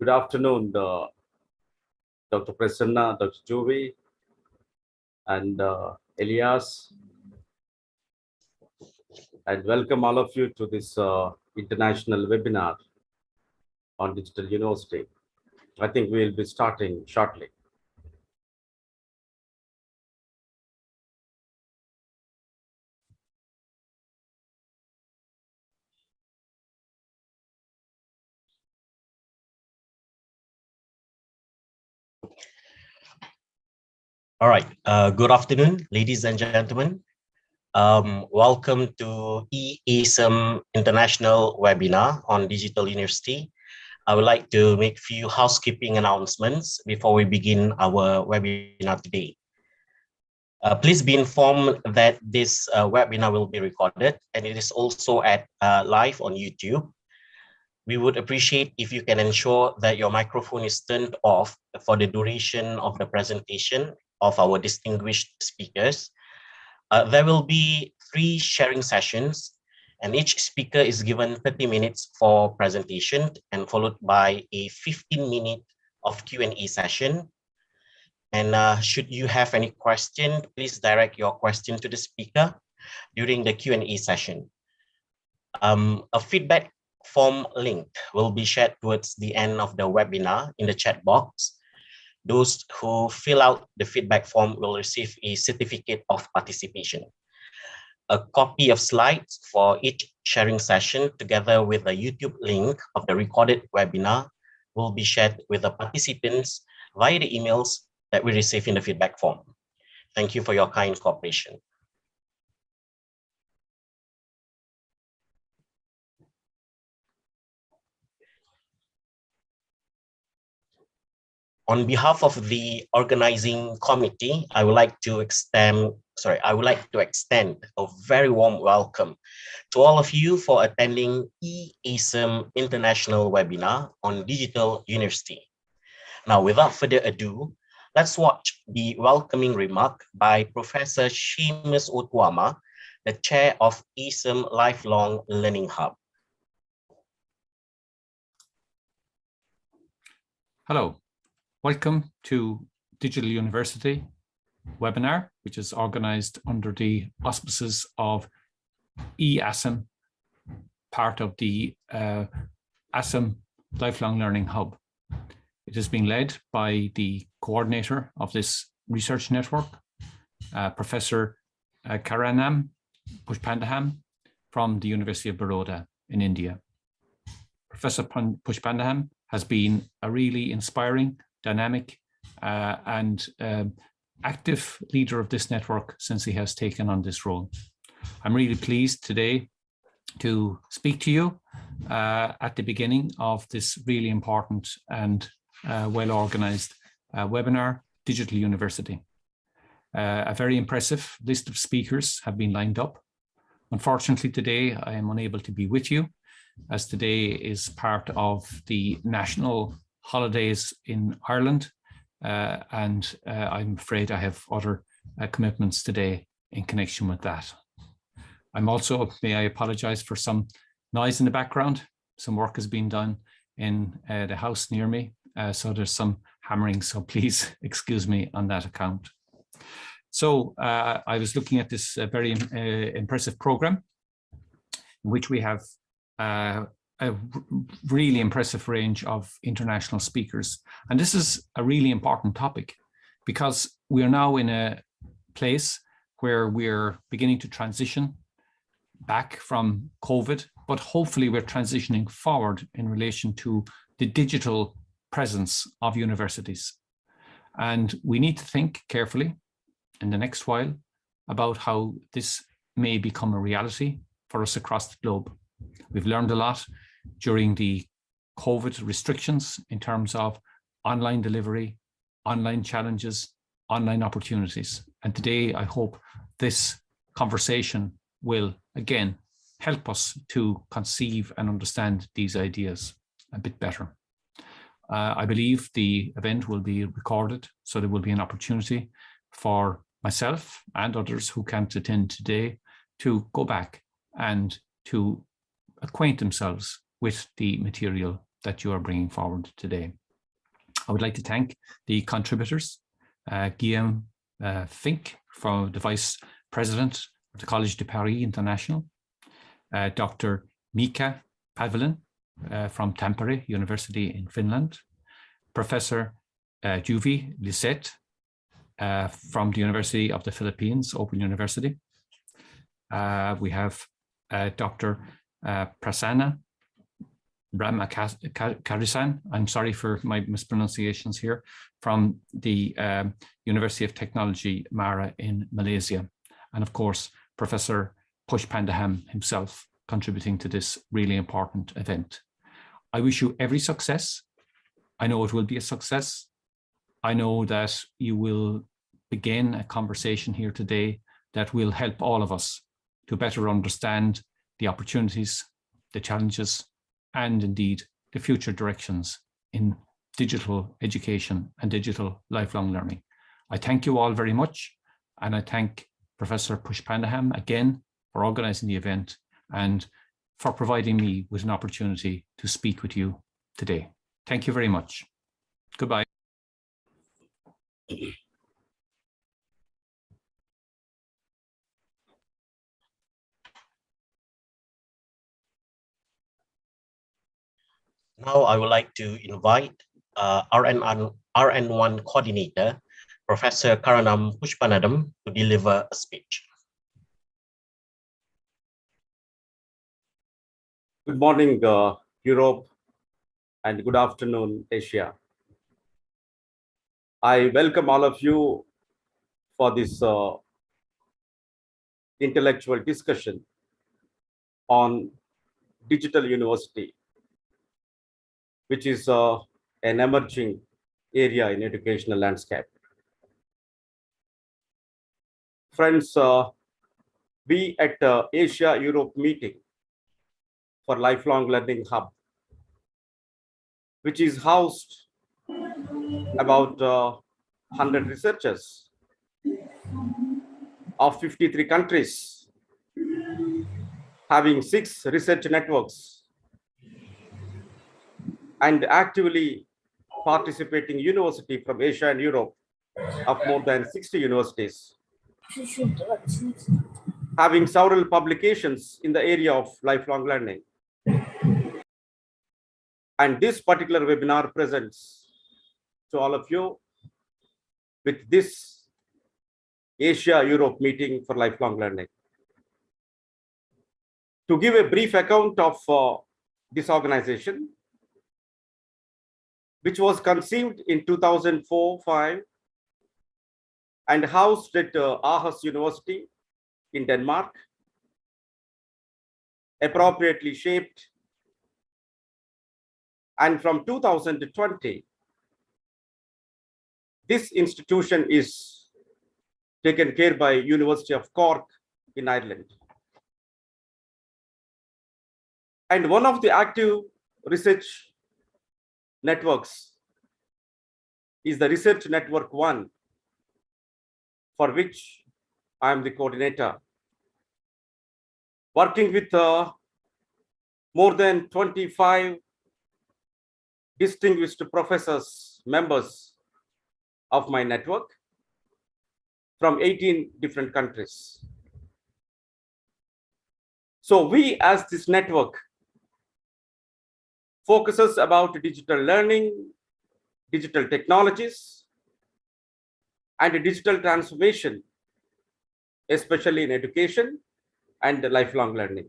Good afternoon, Dr. Prasanna, Dr. Jovi, and Elias, and welcome all of you to this international webinar on digital university. I think we will be starting shortly. All right. Good afternoon, ladies and gentlemen. Welcome to eASEM International Webinar on Digital University. I would like to make a few housekeeping announcements before we begin our webinar today. Please be informed that this webinar will be recorded and it is also live on YouTube. We would appreciate if you can ensure that your microphone is turned off for the duration of the presentation of our distinguished speakers. There will be 3 sharing sessions, and each speaker is given 30 minutes for presentation and followed by a 15-minute of Q&A session. And should you have any question, please direct your question to the speaker during the Q&A session. A feedback form link will be shared towards the end of the webinar in the chat box. Those who fill out the feedback form will receive a certificate of participation. A copy of slides for each sharing session together with a YouTube link of the recorded webinar will be shared with the participants via the emails that we receive in the feedback form. Thank you for your kind cooperation. On behalf of the organizing committee, I would like to extend a very warm welcome to all of you for attending eASEM International Webinar on Digital University. Now, without further ado, let's watch the welcoming remark by Professor Seamus Otuama, the chair of eASEM Lifelong Learning Hub. Hello. Welcome to Digital University webinar, which is organized under the auspices of eASEM, part of the ASEM Lifelong Learning Hub. It is being led by the coordinator of this research network, Professor Karanam Pushpandaham from the University of Baroda in India. Professor Pushpandaham has been a really inspiring, dynamic and active leader of this network since he has taken on this role. I'm really pleased today to speak to you at the beginning of this really important and well-organized webinar, Digital University. A very impressive list of speakers have been lined up. Unfortunately, today I am unable to be with you, as today is part of the national holidays in Ireland, and I'm afraid I have other commitments today in connection with that. I'm also, may I apologize for some noise in the background. Some work has been done in the house near me, so there's some hammering, so please excuse me on that account. So I was looking at this very impressive program, in which we have a really impressive range of international speakers. And this is a really important topic because we are now in a place where we're beginning to transition back from COVID, but hopefully we're transitioning forward in relation to the digital presence of universities. And we need to think carefully in the next while about how this may become a reality for us across the globe. We've learned a lot during the COVID restrictions in terms of online delivery, online challenges, online opportunities. And today, I hope this conversation will, again, help us to conceive and understand these ideas a bit better. I believe the event will be recorded, so there will be an opportunity for myself and others who can't attend today to go back and to acquaint themselves with the material that you are bringing forward today. I would like to thank the contributors, Guillaume Fink, from the Vice President of the Collège de Paris International, Dr. Mika Pavelin from Tampere University in Finland, Professor Juvi Lisette from the University of the Philippines, Open University. We have Dr. Prasanna Brahmakarisan, I'm sorry for my mispronunciations here, from the University of Technology, Mara in Malaysia. And of course, Professor Pushpandaham himself contributing to this really important event. I wish you every success. I know it will be a success. I know that you will begin a conversation here today that will help all of us to better understand the opportunities, the challenges, and indeed the future directions in digital education and digital lifelong learning. I thank you all very much, and I thank Professor Pushpandaham again for organizing the event and for providing me with an opportunity to speak with you today. Thank you very much. Goodbye. Now I would like to invite RN1 coordinator, Professor Karanam Pushpanadam, to deliver a speech. Good morning, Europe, and good afternoon, Asia. I welcome all of you for this intellectual discussion on digital university, which is an emerging area in educational landscape. Friends, we at Asia-Europe meeting for Lifelong Learning Hub, which is housed about 100 researchers of 53 countries, having 6 research networks, and actively participating university from Asia and Europe of more than 60 universities, having several publications in the area of lifelong learning. And this particular webinar presents to all of you with this Asia-Europe meeting for lifelong learning. To give a brief account of this organization, which was conceived in 2004-05 and housed at Aarhus University in Denmark, appropriately shaped, and from 2020, this institution is taken care by University of Cork in Ireland. And one of the active research networks is the Research Network 1, for which I am the coordinator, working with more than 25 distinguished professors, members of my network from 18 different countries. So we, as this network, focuses about digital learning, digital technologies, and digital transformation, especially in education and lifelong learning.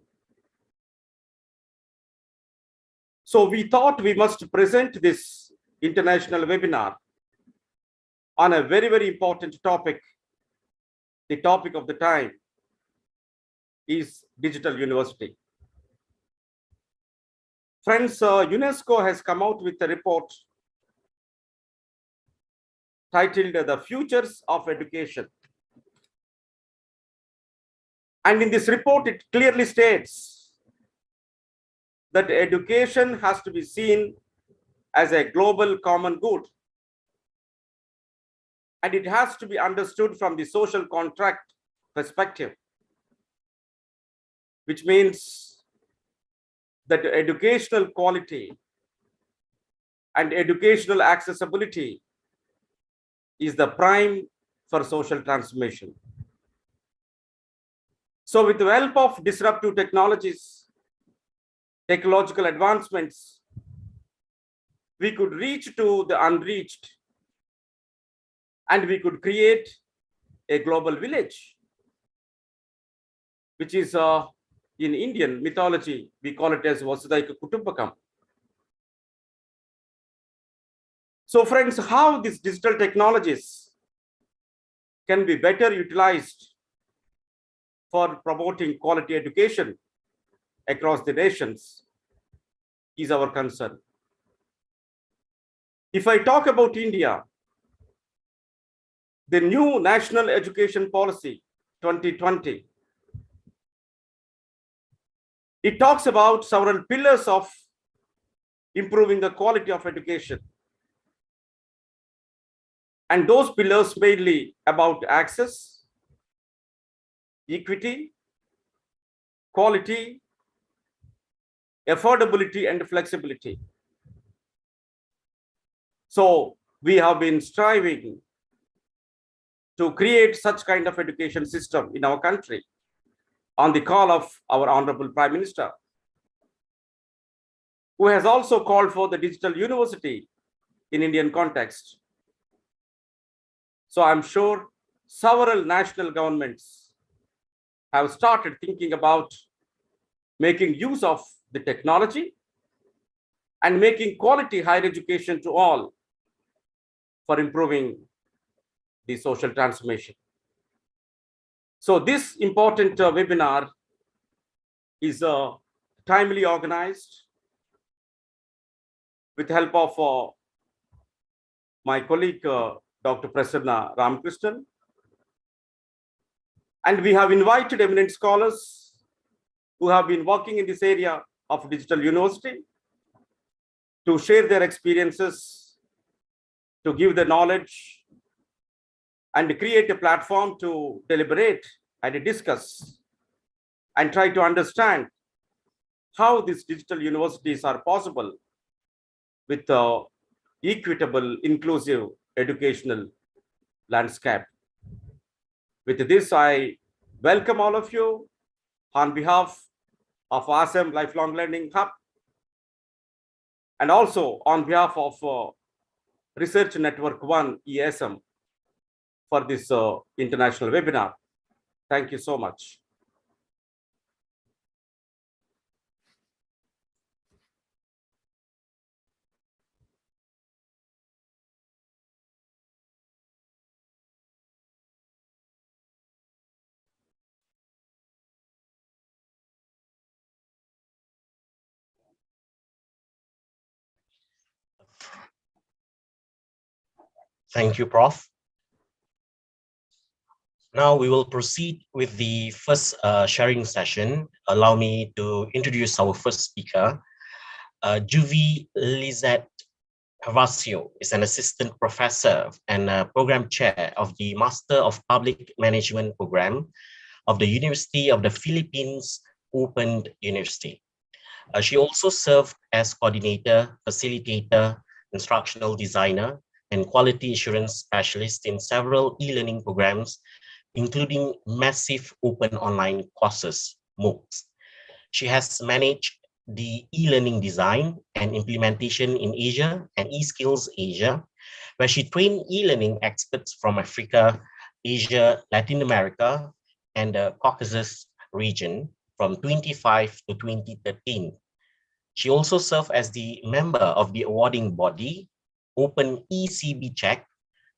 So we thought we must present this international webinar on a very, very important topic. The topic of the time is digital university. Friends, UNESCO has come out with a report titled The Futures of Education. And in this report, it clearly states that education has to be seen as a global common good. And it has to be understood from the social contract perspective, which means that educational quality and educational accessibility is the prime for social transformation. So with the help of disruptive technologies, technological advancements, we could reach to the unreached, and we could create a global village, which is in Indian mythology, we call it as Vasudhaiva Kutumbakam. So friends, how these digital technologies can be better utilized for promoting quality education across the nations is our concern. If I talk about India, the new National Education Policy 2020, it talks about several pillars of improving the quality of education. And those pillars mainly about access, equity, quality, affordability, and flexibility. So we have been striving to create such kind of education system in our country on the call of our Honorable Prime Minister, who has also called for the digital university in Indian context. So I'm sure several national governments have started thinking about making use of the technology and making quality higher education to all for improving the social transformation. So this important webinar is timely organized with help of my colleague, Dr. Prasanna Ramakrishnan. And we have invited eminent scholars who have been working in this area of digital university to share their experiences, to give the knowledge, and create a platform to deliberate and discuss and try to understand how these digital universities are possible with equitable, inclusive educational landscape. With this, I welcome all of you on behalf of eASEM Lifelong Learning Hub, and also on behalf of Research Network 1 eASEM for this international webinar. Thank you so much. Thank you, Prof. Now we will proceed with the first sharing session. Allow me to introduce our first speaker. Juvi Lizette Gervasio is an assistant professor and program chair of the Master of Public Management program of the University of the Philippines Open University. She also served as coordinator, facilitator, instructional designer, and quality assurance specialist in several e-learning programs, including massive open online courses, MOOCs. She has managed the e-learning design and implementation in Asia and eSkills Asia, where she trained e-learning experts from Africa, Asia, Latin America, and the Caucasus region from 2005 to 2013. She also served as the member of the awarding body, Open ECB Check,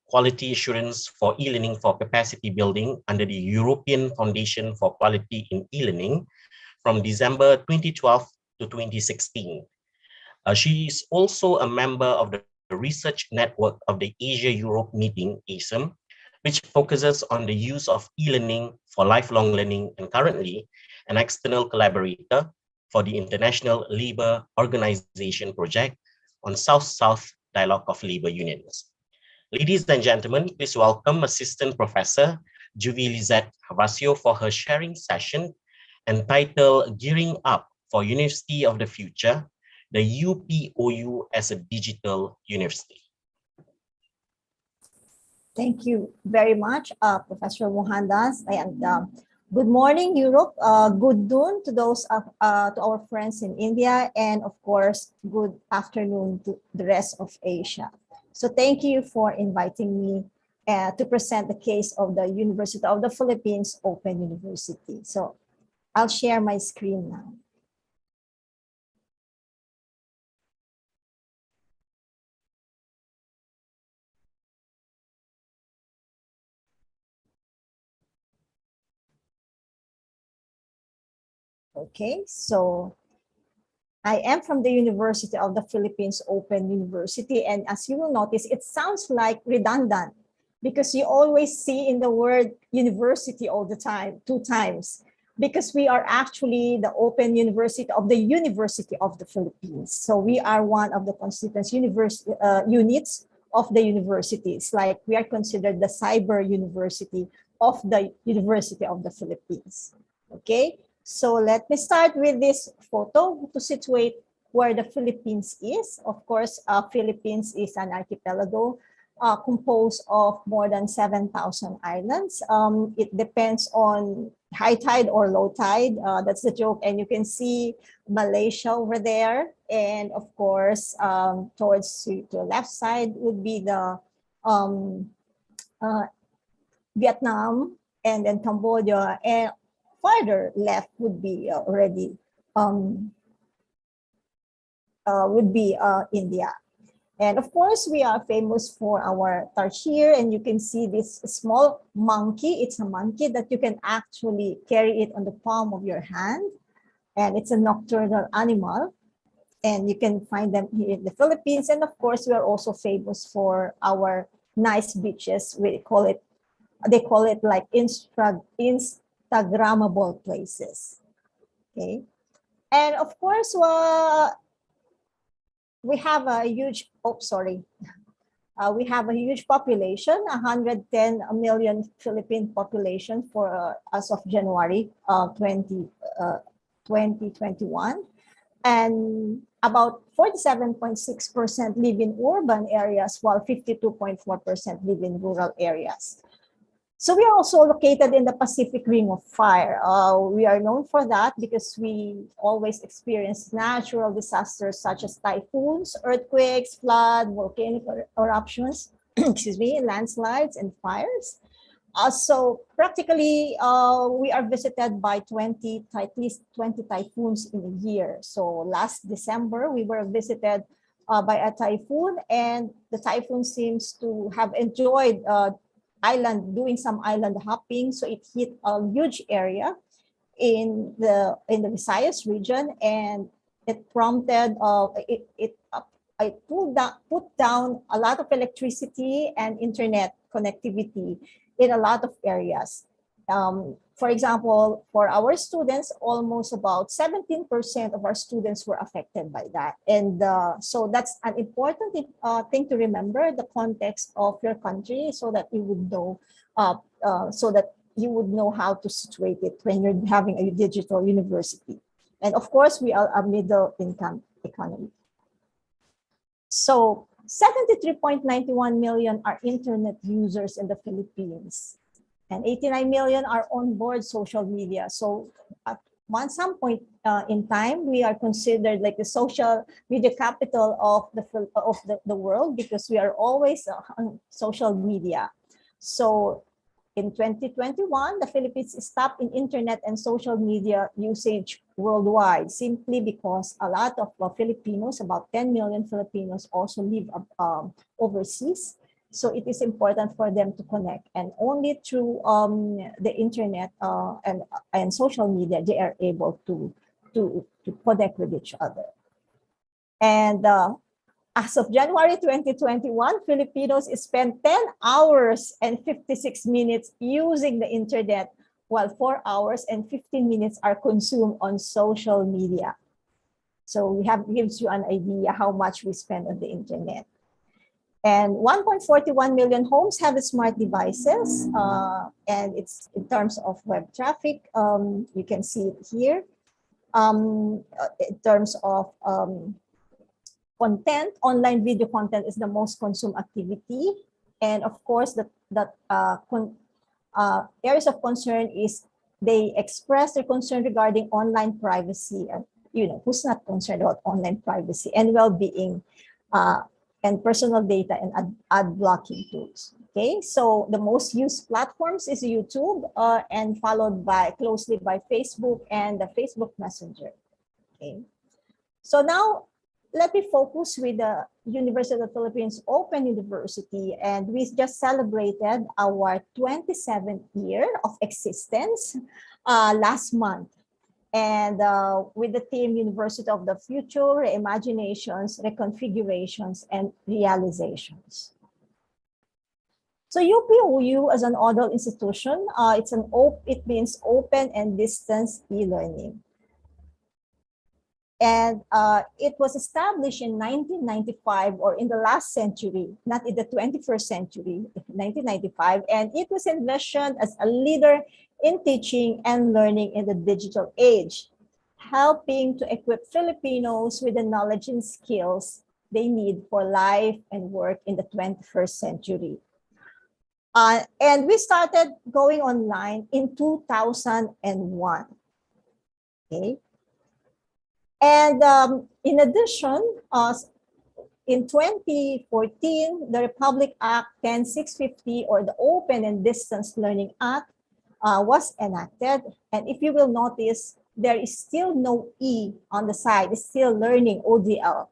Quality Assurance for E-Learning for Capacity Building under the European Foundation for Quality in E-Learning from December 2012 to 2016. She is also a member of the research network of the Asia-Europe Meeting, eASEM, which focuses on the use of e-learning for lifelong learning, and currently an external collaborator for the International Labour Organization project on South-South Dialogue of Labour Unions. Ladies and gentlemen, please welcome Assistant Professor Juvi Lizette Gervasio for her sharing session entitled Gearing Up for University of the Future, the UPOU as a digital university? Thank you very much, Professor Mohandas. And good morning, Europe. Good noon to those to our friends in India, and of course, good afternoon to the rest of Asia. So thank you for inviting me to present the case of the University of the Philippines Open University. So I'll share my screen now. Okay, so I am from the University of the Philippines Open University, and as you will notice, it sounds like redundant because you always see in the word university all the time, 2 times, because we are actually the Open University of the University of the Philippines. So we are one of the constituent units of the universities, like we are considered the cyber university of the University of the Philippines. Okay. So let me start with this photo to situate where the Philippines is. Of course, Philippines is an archipelago composed of more than 7,000 islands. It depends on high tide or low tide. That's the joke. And you can see Malaysia over there. And of course, towards to the left side would be the Vietnam, and then Cambodia, and farther left would be India. And of course, we are famous for our tarsier, and you can see this small monkey. It's a monkey that you can actually carry it on the palm of your hand, and it's a nocturnal animal, and you can find them here in the Philippines. And of course, we are also famous for our nice beaches. They call it like Instagrammable places. Okay, and of course, we have a huge. We have a huge population, 110 million Philippine population for as of January 2021, and about 47.6% live in urban areas, while 52.4% live in rural areas. So we are also located in the Pacific Ring of Fire. We are known for that because we always experience natural disasters such as typhoons, earthquakes, flood, volcanic eruptions, excuse me, landslides, and fires. So practically, we are visited by at least 20 typhoons in a year. So last December, we were visited by a typhoon, and the typhoon seems to have enjoyed doing some island hopping. So it hit a huge area in the Visayas region, and it prompted it put down a lot of electricity and internet connectivity in a lot of areas. For example, for our students, almost about 17% of our students were affected by that. And so that's an important thing to remember, the context of your country, so that you would know, how to situate it when you're having a digital university. And of course, we are a middle income economy. So 73.91 million are internet users in the Philippines, and 89 million are on board social media. So at some point in time, we are considered like the social media capital of the world, because we are always on social media. So in 2021, the Philippines is top in internet and social media usage worldwide, simply because a lot of Filipinos, about 10 million Filipinos, also live overseas. So it is important for them to connect, and only through the internet and social media they are able to connect with each other. And as of January 2021, Filipinos spend 10 hours and 56 minutes using the internet, while 4 hours and 15 minutes are consumed on social media. So gives you an idea how much we spend on the internet. And 1.41 million homes have smart devices, and it's in terms of web traffic. You can see it here. In terms of content, online video content is the most consumed activity. And of course, areas of concern is they express their concern regarding online privacy. And, who's not concerned about online privacy and well-being and personal data and ad blocking tools. Okay, so the most used platforms is YouTube and followed closely by Facebook and the Facebook Messenger. Okay, so now let me focus with the University of the Philippines Open University, and we just celebrated our 27th year of existence last month. And with the theme University of the Future, Reimaginations, Reconfigurations, and Realizations. So UPOU as an OLL institution, it means open and distance e-learning. And it was established in 1995, or in the last century, not in the 21st century, 1995. And it was envisioned as a leader in teaching and learning in the digital age, helping to equip Filipinos with the knowledge and skills they need for life and work in the 21st century. And we started going online in 2001. Okay. And in addition, in 2014, the Republic Act 10650, or the Open and Distance Learning Act, was enacted. And if you will notice, there is still no E on the side. It's still learning, ODL.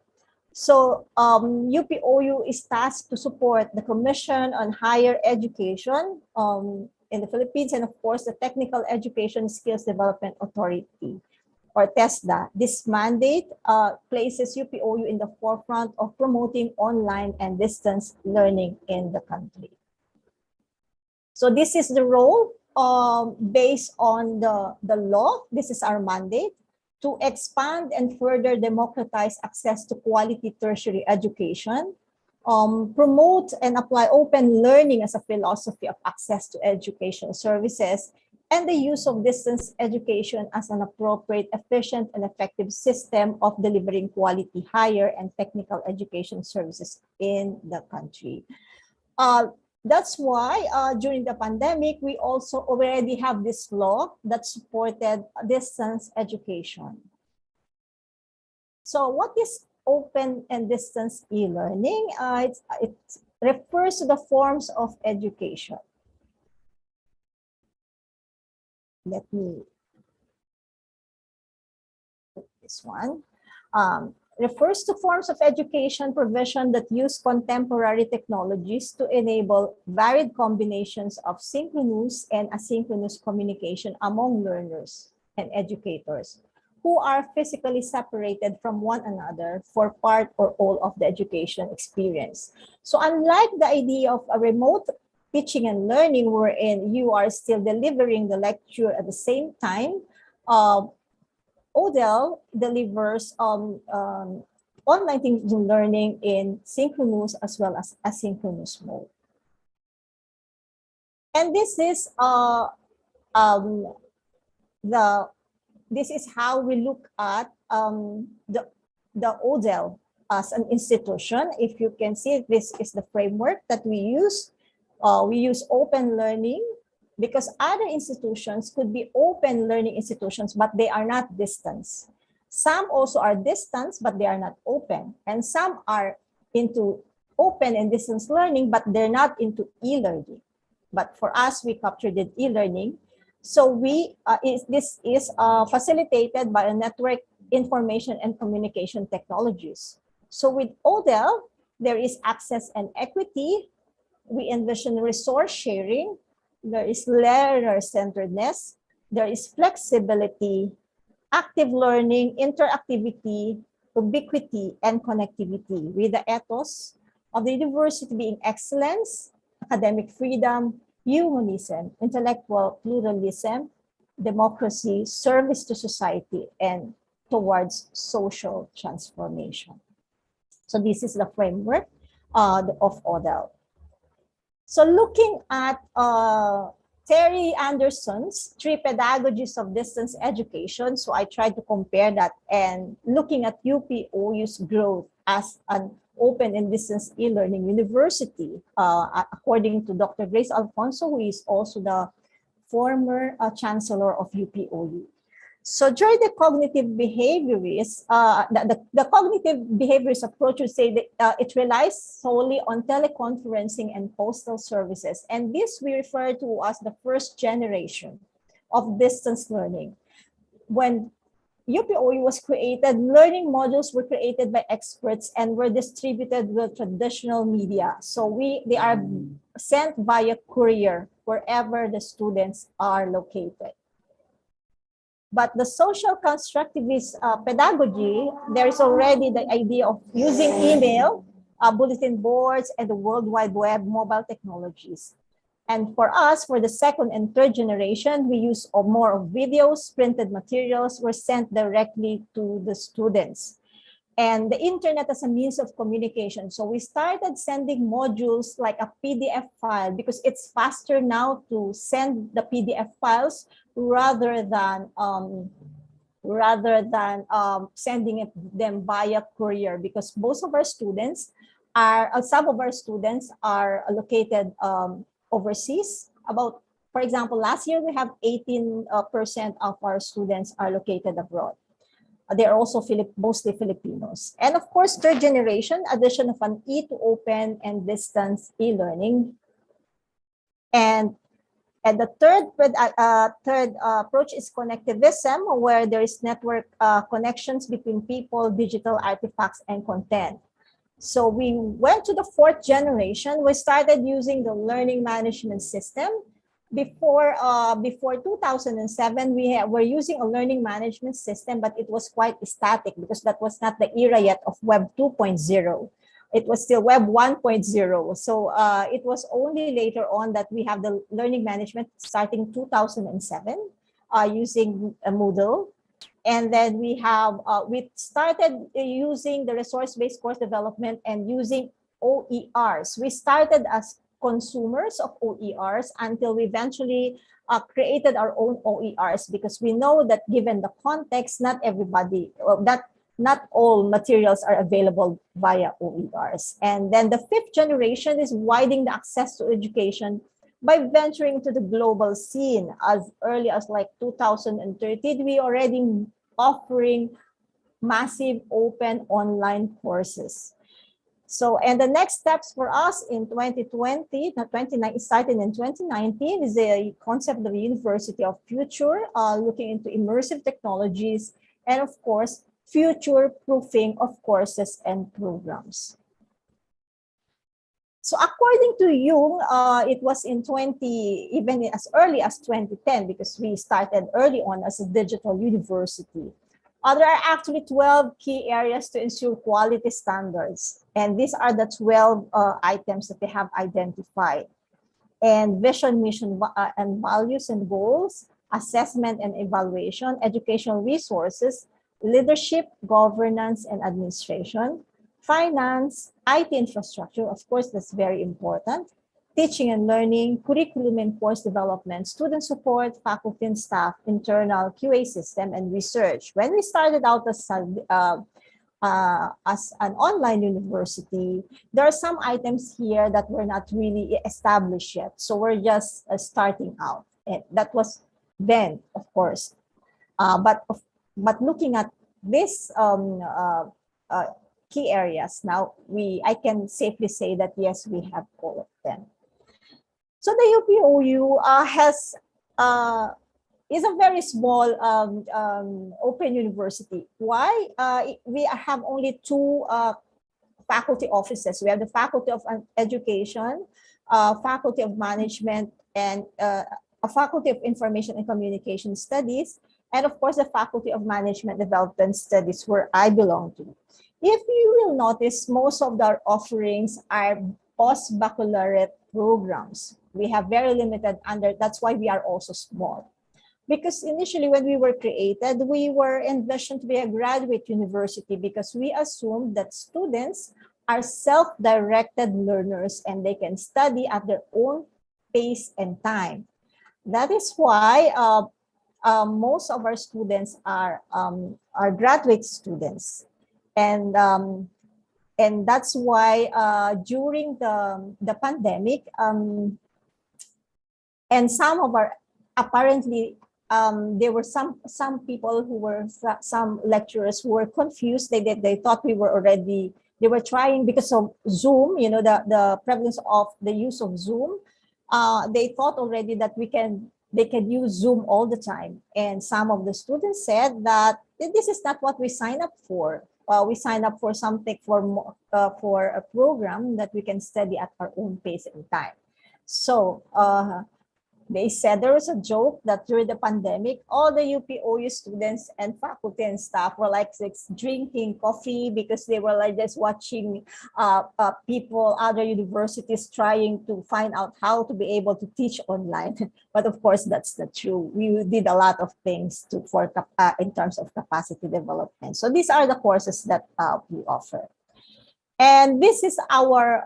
So UPOU is tasked to support the Commission on Higher Education in the Philippines, and of course, the Technical Education Skills Development Authority, or TESDA. This mandate places UPOU in the forefront of promoting online and distance learning in the country. So this is the role based on the law. This is our mandate to expand and further democratize access to quality tertiary education, promote and apply open learning as a philosophy of access to educational services, and the use of distance education as an appropriate, efficient, and effective system of delivering quality higher and technical education services in the country. That's why during the pandemic, we also already have this law that supported distance education. So what is open and distance e-learning? It refers to the forms of education. Let me put this one. Refers to forms of education provision that use contemporary technologies to enable varied combinations of synchronous and asynchronous communication among learners and educators who are physically separated from one another for part or all of the education experience. So unlike the idea of a remote teaching and learning wherein you are still delivering the lecture at the same time, OLL delivers online teaching and learning in synchronous as well as asynchronous mode. And this is this is how we look at the OLL as an institution. If you can see, this is the framework that we use. We use open learning, because other institutions could be open learning institutions, but they are not distance. Some also are distance, but they are not open. And some are into open and distance learning, but they're not into e-learning. But for us, we captured the e-learning. So this is facilitated by a network information and communication technologies. So with OLL, there is access and equity. We envision resource sharing. There is learner-centeredness, there is flexibility, active learning, interactivity, ubiquity, and connectivity, with the ethos of the university being excellence, academic freedom, humanism, intellectual pluralism, democracy, service to society, and towards social transformation. So this is the framework of OLL. So looking at Terry Anderson's Three Pedagogies of Distance Education. So I tried to compare that and looking at UPOU's growth as an open and distance e-learning university, according to Dr. Grace Alfonso, who is also the former chancellor of UPOU. So during the cognitive behaviorist, the cognitive behaviorist approach would say that it relies solely on teleconferencing and postal services. And this we refer to as the first generation of distance learning. When UPOU was created, learning modules were created by experts and were distributed with traditional media. So they are sent via courier wherever the students are located. But the social constructivist pedagogy, there is already the idea of using email, bulletin boards, and the World Wide Web mobile technologies. And for us, for the second and third generation, we use more of videos, printed materials were sent directly to the students. And the internet as a means of communication. So we started sending modules like a PDF file because it's faster now to send the PDF files rather than sending them via courier, because most of our students are, some of our students are located overseas. About, for example, last year we have 18% of our students are located abroad. They're also mostly Filipinos. And of course, third generation, addition of an E to open and distance e-learning. And the third approach is connectivism, where there is network connections between people, digital artifacts, and content. So we went to the fourth generation. We started using the learning management system. Before 2007, we were using a learning management system, but it was quite static because that was not the era yet of Web 2.0. It was still Web 1.0. So it was only later on that we have the learning management starting 2007 using a Moodle. And then we started using the resource-based course development and using OERs. We started as consumers of OERs until we eventually created our own OERs, because we know that given the context, not all materials are available via OERs. And then the fifth generation is widening the access to education by venturing to the global scene. As early as like 2013, we already offering massive open online courses. So, and the next steps for us in 2020, starting in 2019, is the concept of the University of Future, looking into immersive technologies, and of course, future proofing of courses and programs. So according to Jung, it was in even as early as 2010, because we started early on as a digital university. There are actually 12 key areas to ensure quality standards. And these are the 12 items that they have identified. And vision, mission, and values and goals, assessment and evaluation, educational resources, leadership, governance, and administration, finance, IT infrastructure, of course, that's very important, teaching and learning, curriculum and course development, student support, faculty and staff, internal QA system, and research. When we started out as an online university, there are some items here that were not really established yet. So we're just starting out. And that was then, of course. But looking at this key areas now, I can safely say that yes, we have all of them. So the UPOU is a very small open university. Why? We have only two faculty offices. We have the Faculty of Education, Faculty of Management, and a Faculty of Information and Communication Studies, and of course the Faculty of Management Development Studies, where I belong to. If you will notice, most of our offerings are post-baccalaureate programs. We have very limited that's why we are also small. Because initially when we were created, we were envisioned to be a graduate university because we assumed that students are self-directed learners and they can study at their own pace and time. That is why most of our students are graduate students, and that's why during the pandemic, and some of our apparently there were some people who were some lecturers who were confused. They thought we were already, they were trying because of Zoom, you know, the prevalence of the use of Zoom. They thought already that they can use Zoom all the time. And some of the students said that this is not what we signed up for. We signed up for something for a program that we can study at our own pace and time. So they said there was a joke that during the pandemic, all the UPOU students and faculty and staff were like drinking coffee because they were like just watching people, other universities trying to find out how to be able to teach online. But of course, that's not true. We did a lot of things in terms of capacity development. So these are the courses that we offer. And this is our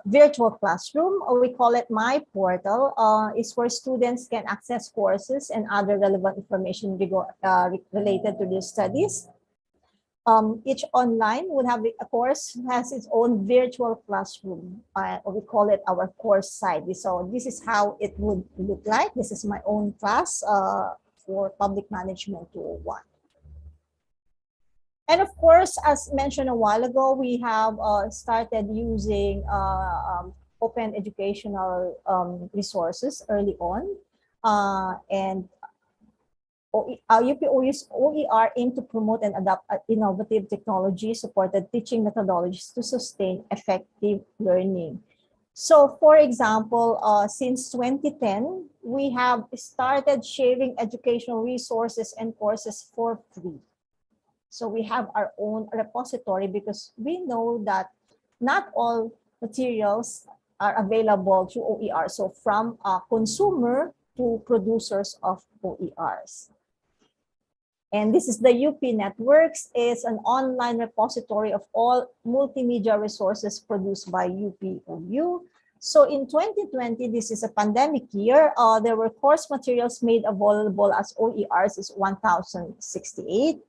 virtual classroom. We call it My Portal. It's where students can access courses and other relevant information related to their studies. Each online would have a course has its own virtual classroom. We call it our course site. So this is how it would look like. This is my own class for Public Management 201. And of course, as mentioned a while ago, we have started using open educational resources early on. And UPOU's OER aim to promote and adopt innovative technology-supported teaching methodologies to sustain effective learning. So, for example, since 2010, we have started sharing educational resources and courses for free. So we have our own repository because we know that not all materials are available through OER. So from consumer to producers of OERs. And this is the UP Networks. It's an online repository of all multimedia resources produced by UPOU. So in 2020, this is a pandemic year. There were course materials made available as OERs is 1,068.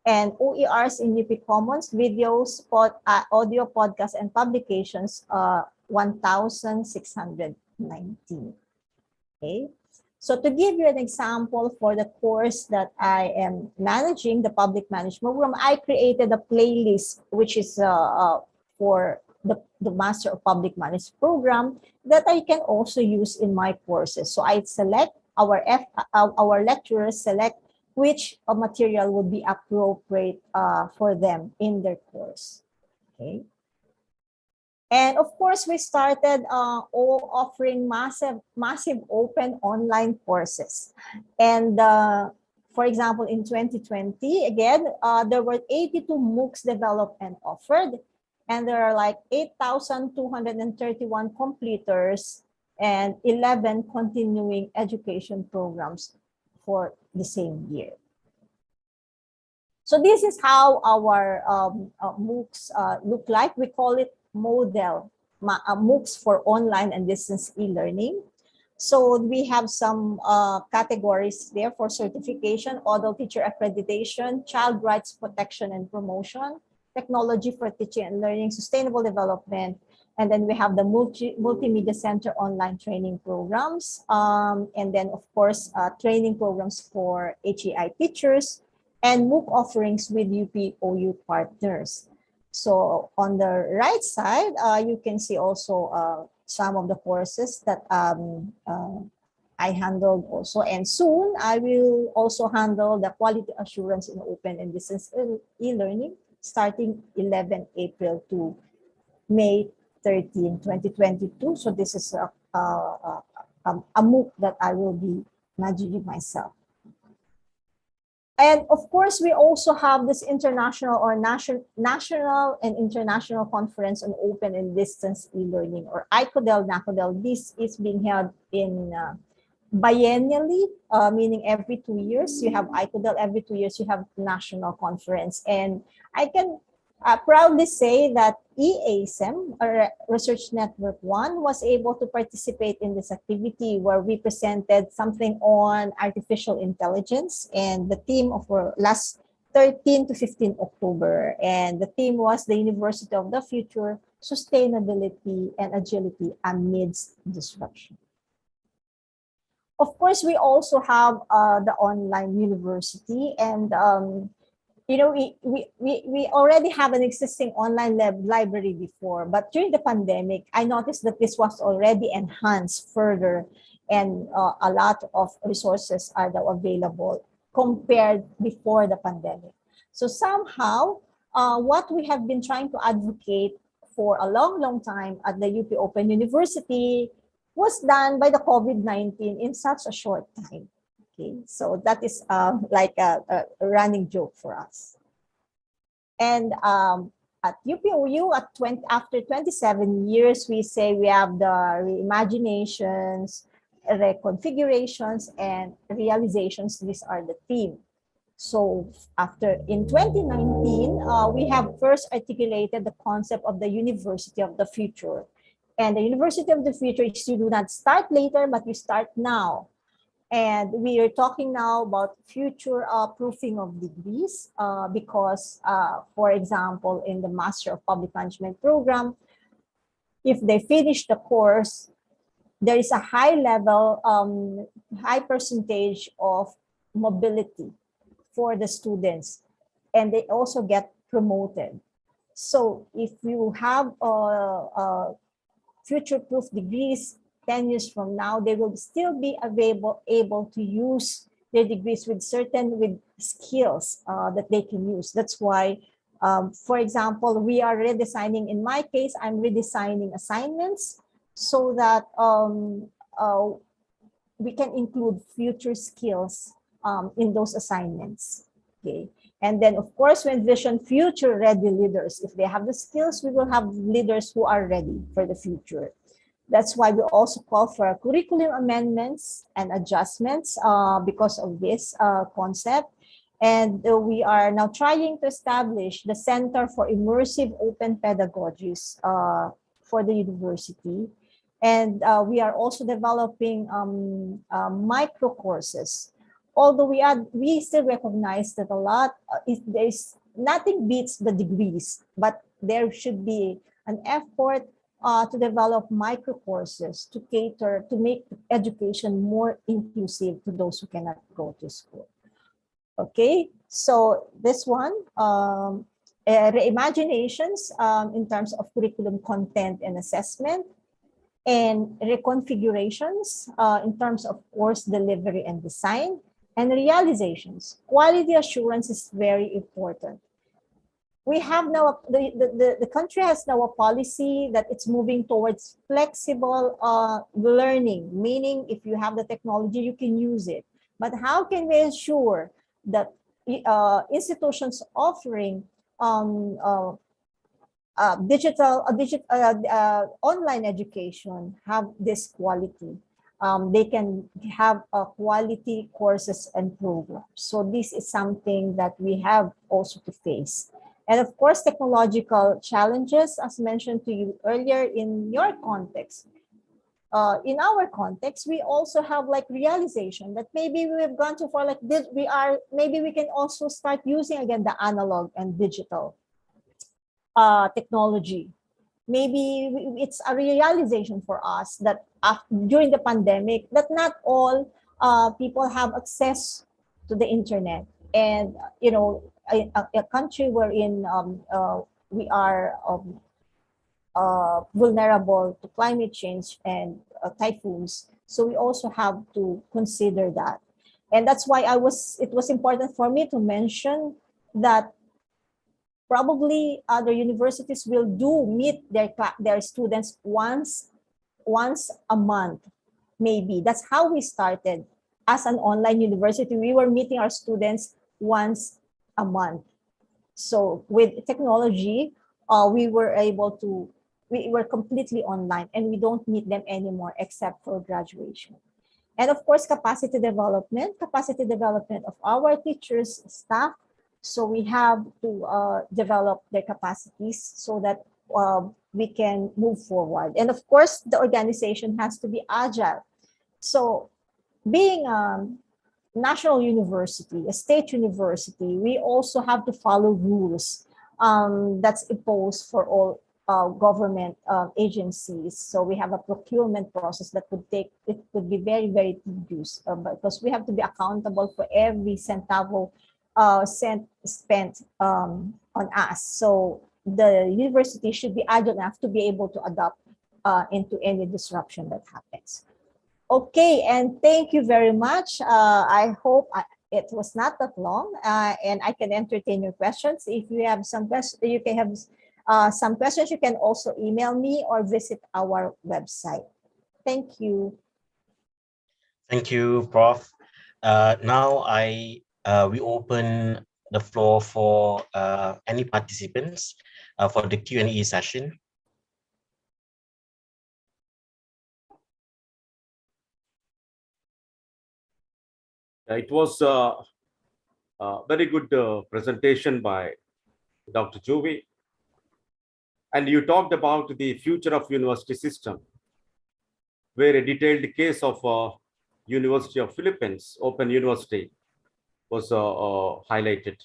And OERs in UP Commons, videos, audio, podcasts, and publications, 1,619. Okay. So to give you an example for the course that I am managing, the Public Management Program, I created a playlist, which is for the Master of Public Management Program that I can also use in my courses. So I select, our lecturers select which material would be appropriate for them in their course. Okay. And of course, we started offering massive open online courses. And for example, in 2020, again, there were 82 MOOCs developed and offered. And there are like 8,231 completers and 11 continuing education programs for the same year. So this is how our MOOCs look like. We call it model MOOCs for online and distance e-learning. So we have some categories there for certification, adult teacher accreditation, child rights protection and promotion, technology for teaching and learning, sustainable development, and then we have the Multimedia Center online training programs. And then, of course, training programs for HEI teachers and MOOC offerings with UPOU partners. So on the right side, you can see also some of the courses that I handled also. And soon, I will also handle the quality assurance in open and distance e-learning starting 11 April to May 13, 2022. So this is a MOOC that I will be managing myself. And of course, we also have this international or national and international conference on open and distance e-learning, or ICODEL-NACODEL. This is being held in biennially, meaning every 2 years. You have ICODEL, every 2 years you have national conference. And I can I proudly say that eASEM, or Research Network 1, was able to participate in this activity where we presented something on artificial intelligence, and the theme of our last 13 to 15 October. And the theme was the University of the Future, Sustainability and Agility Amidst Disruption. Of course, we also have the online university, and you know, we already have an existing online library before, but during the pandemic, I noticed that this was already enhanced further, and a lot of resources are now available compared before the pandemic. So somehow, what we have been trying to advocate for a long time at the UP Open University was done by the COVID-19 in such a short time. Okay, so that is like a running joke for us. And at UPOU, after 27 years, we say we have the reimaginations, reconfigurations, and realizations. These are the theme. So in 2019, we have first articulated the concept of the University of the Future. And the University of the Future is you do not start later, but you start now. And we are talking now about future proofing of degrees because, for example, in the Master of Public Management program, if they finish the course, there is a high level, high percentage of mobility for the students, and they also get promoted. So if you have future-proof degrees, 10 years from now, they will still be able to use their degrees with skills that they can use. That's why, for example, we are redesigning, in my case, I'm redesigning assignments so that we can include future skills in those assignments. Okay. And then, of course, we envision future-ready leaders. If they have the skills, we will have leaders who are ready for the future. That's why we also call for curriculum amendments and adjustments because of this concept. And we are now trying to establish the Center for Immersive Open Pedagogies for the university. And we are also developing micro courses. Although we still recognize that a lot, there's nothing beats the degrees, but there should be an effort to develop micro courses to cater, to make education more inclusive to those who cannot go to school. Okay, so this one, reimaginations in terms of curriculum content and assessment, and reconfigurations in terms of course delivery and design, and realizations. Quality assurance is very important. We have now, the country has now a policy that it's moving towards flexible learning, meaning if you have the technology, you can use it. But how can we ensure that institutions offering online education have this quality? They can have quality courses and programs. So this is something that we have also to face. And of course, technological challenges, as mentioned to you earlier in your context. In our context, we also have like realization that maybe we have gone too far, like this, maybe we can also start using again the analog and digital technology. Maybe it's a realization for us that during the pandemic, that not all people have access to the internet. And, you know, a country wherein we are vulnerable to climate change and typhoons. So we also have to consider that. And that's why it was important for me to mention that probably other universities will meet their students once a month, maybe. That's how we started. As an online university, we were meeting our students once a month. So with technology, we were completely online, and we don't meet them anymore except for graduation. And of course, capacity development of our teachers, staff, So we have to develop their capacities so that we can move forward. And of course, the organization has to be agile. So being a national university, a state university, we also have to follow rules that's imposed for all government agencies. So we have a procurement process that would take, it would be very, very tedious because we have to be accountable for every centavo cent spent on us. So the university should be agile enough to be able to adapt into any disruption that happens. Okay, and thank you very much. I hope it was not that long, and I can entertain your questions. If you have some questions, you can have some questions. You can also email me or visit our website. Thank you. Thank you, Prof. Now we open the floor for any participants for the Q&A session. It was a very good presentation by Dr. Jovi. And you talked about the future of university system, where a detailed case of University of Philippines, Open University, was highlighted.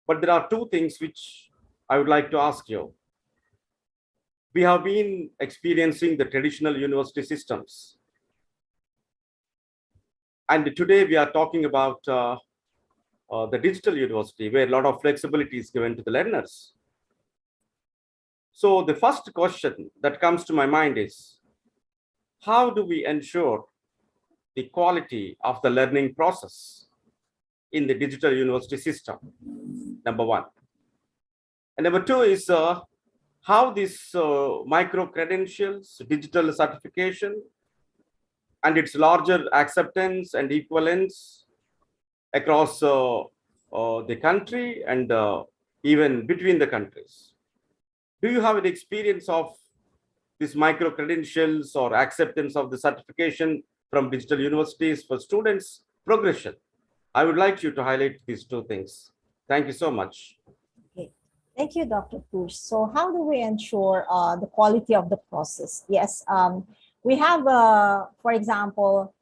But there are two things which I would like to ask you. We have been experiencing the traditional university systems. And today we are talking about the digital university, where a lot of flexibility is given to the learners. So the first question that comes to my mind is, how do we ensure the quality of the learning process in the digital university system? Number one. And number two is how this micro-credentials, digital certification, and its larger acceptance and equivalence across the country and even between the countries. Do you have an experience of this micro-credentials or acceptance of the certification from digital universities for students' progression? I would like you to highlight these two things. Thank you so much. Okay. Thank you, Dr. Push. So how do we ensure the quality of the process? Yes, we have, for example,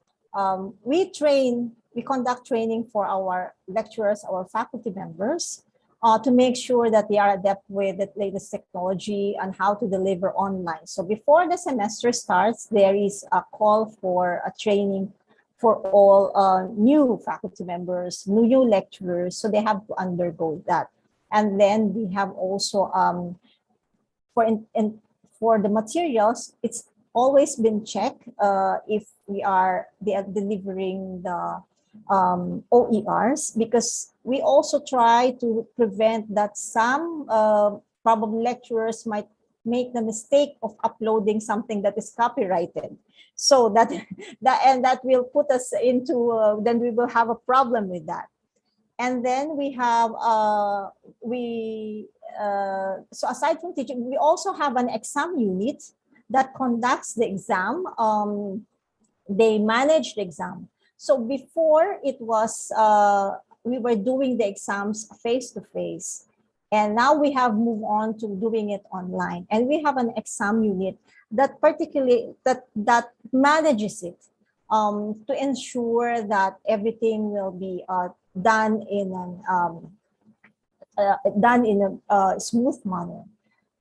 we conduct training for our lecturers, our faculty members, to make sure that they are adept with the latest technology and how to deliver online. So before the semester starts, there is a call for a training for all new faculty members, new lecturers, so they have to undergo that. And then we have also, for the materials, it's always been checked if they are delivering the OERs, because we also try to prevent that some probably lecturers might make the mistake of uploading something that is copyrighted. So that will put us into, then we will have a problem with that. And then we have, so aside from teaching, we also have an exam unit that conducts the exam. They manage the exam. So before it was, we were doing the exams face-to-face. And now we have moved on to doing it online. And we have an exam unit that particularly, that manages it to ensure that everything will be done in a smooth manner.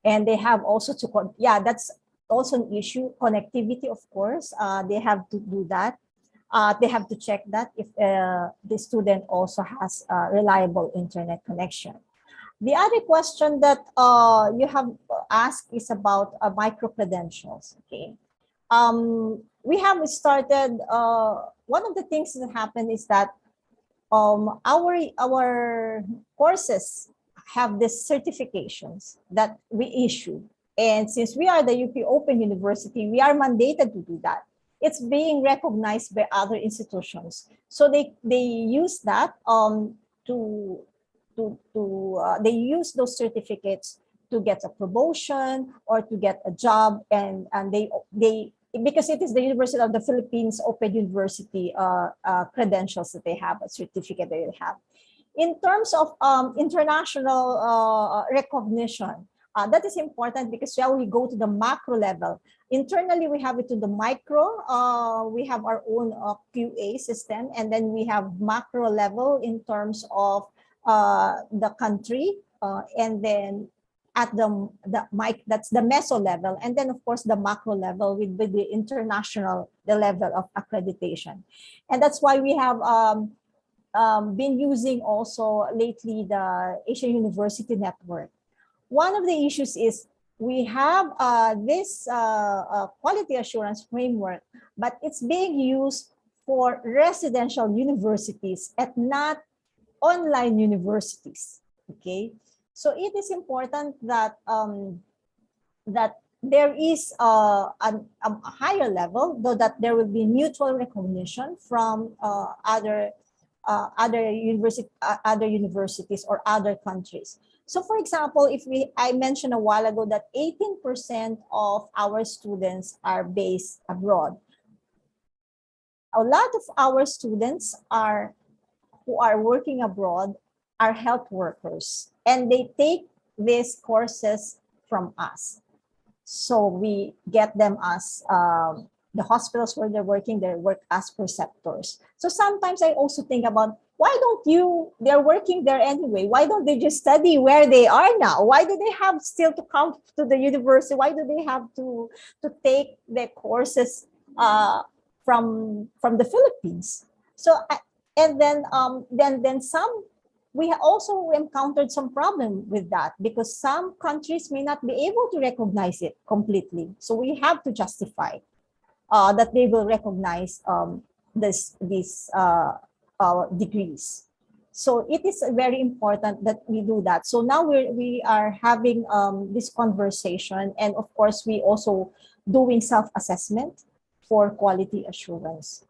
And they have also to, that's also an issue, connectivity, of course. They have to do that. They have to check that if the student also has a reliable internet connection. The other question that you have asked is about micro-credentials, okay? We have started, one of the things that happened is that our courses have these certifications that we issue. And since we are the UP Open University, we are mandated to do that. It's being recognized by other institutions. So they use that they use those certificates to get a promotion or to get a job, and they because it is the University of the Philippines Open University credentials that they have, a certificate that they have. In terms of international recognition, that is important because now we go to the macro level. Internally, we have it to the micro. We have our own QA system, and then we have macro level in terms of the country, and then at the mic, that's the meso level, and then of course the macro level with the international, the level of accreditation. And that's why we have been using also lately the Asian University Network. One of the issues is we have this quality assurance framework, but it's being used for residential universities and not online universities. Okay, so it is important that that there is a higher level, though that there will be mutual recognition from other universities or other countries. So for example, if I mentioned a while ago that 18% of our students are based abroad. A lot of our students who are working abroad are health workers, and they take these courses from us. So we get them as the hospitals where they're working, they work as preceptors. So sometimes I also think about, why don't they're working there anyway. Why don't they just study where they are now? Why do they have still to come to the university? Why do they have to take their courses from the Philippines? So, and then we also encountered some problem with that because some countries may not be able to recognize it completely. So we have to justify that they will recognize these degrees. So it is very important that we do that. So now we are having this conversation, and of course we also doing self-assessment for quality assurance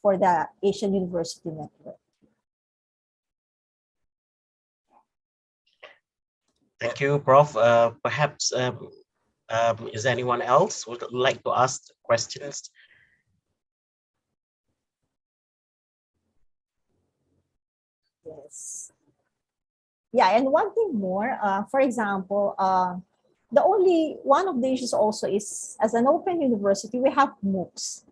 for the Asian University Network. Thank you, Prof. Perhaps is anyone else would like to ask questions? Yes. Yeah, and one thing more, for example, one of the issues also is, as an open university, we have MOOCs.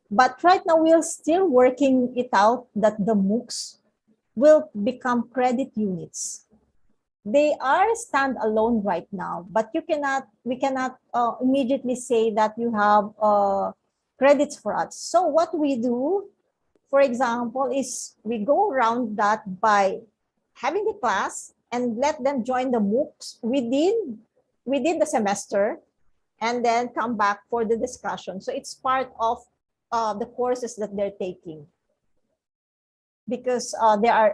But right now, we are still working it out that the MOOCs will become credit units. They are standalone right now, but we cannot immediately say that you have credits for us. So what we do, for example, is we go around that by having the class and let them join the MOOCs within the semester, and then come back for the discussion. So it's part of the courses that they're taking, because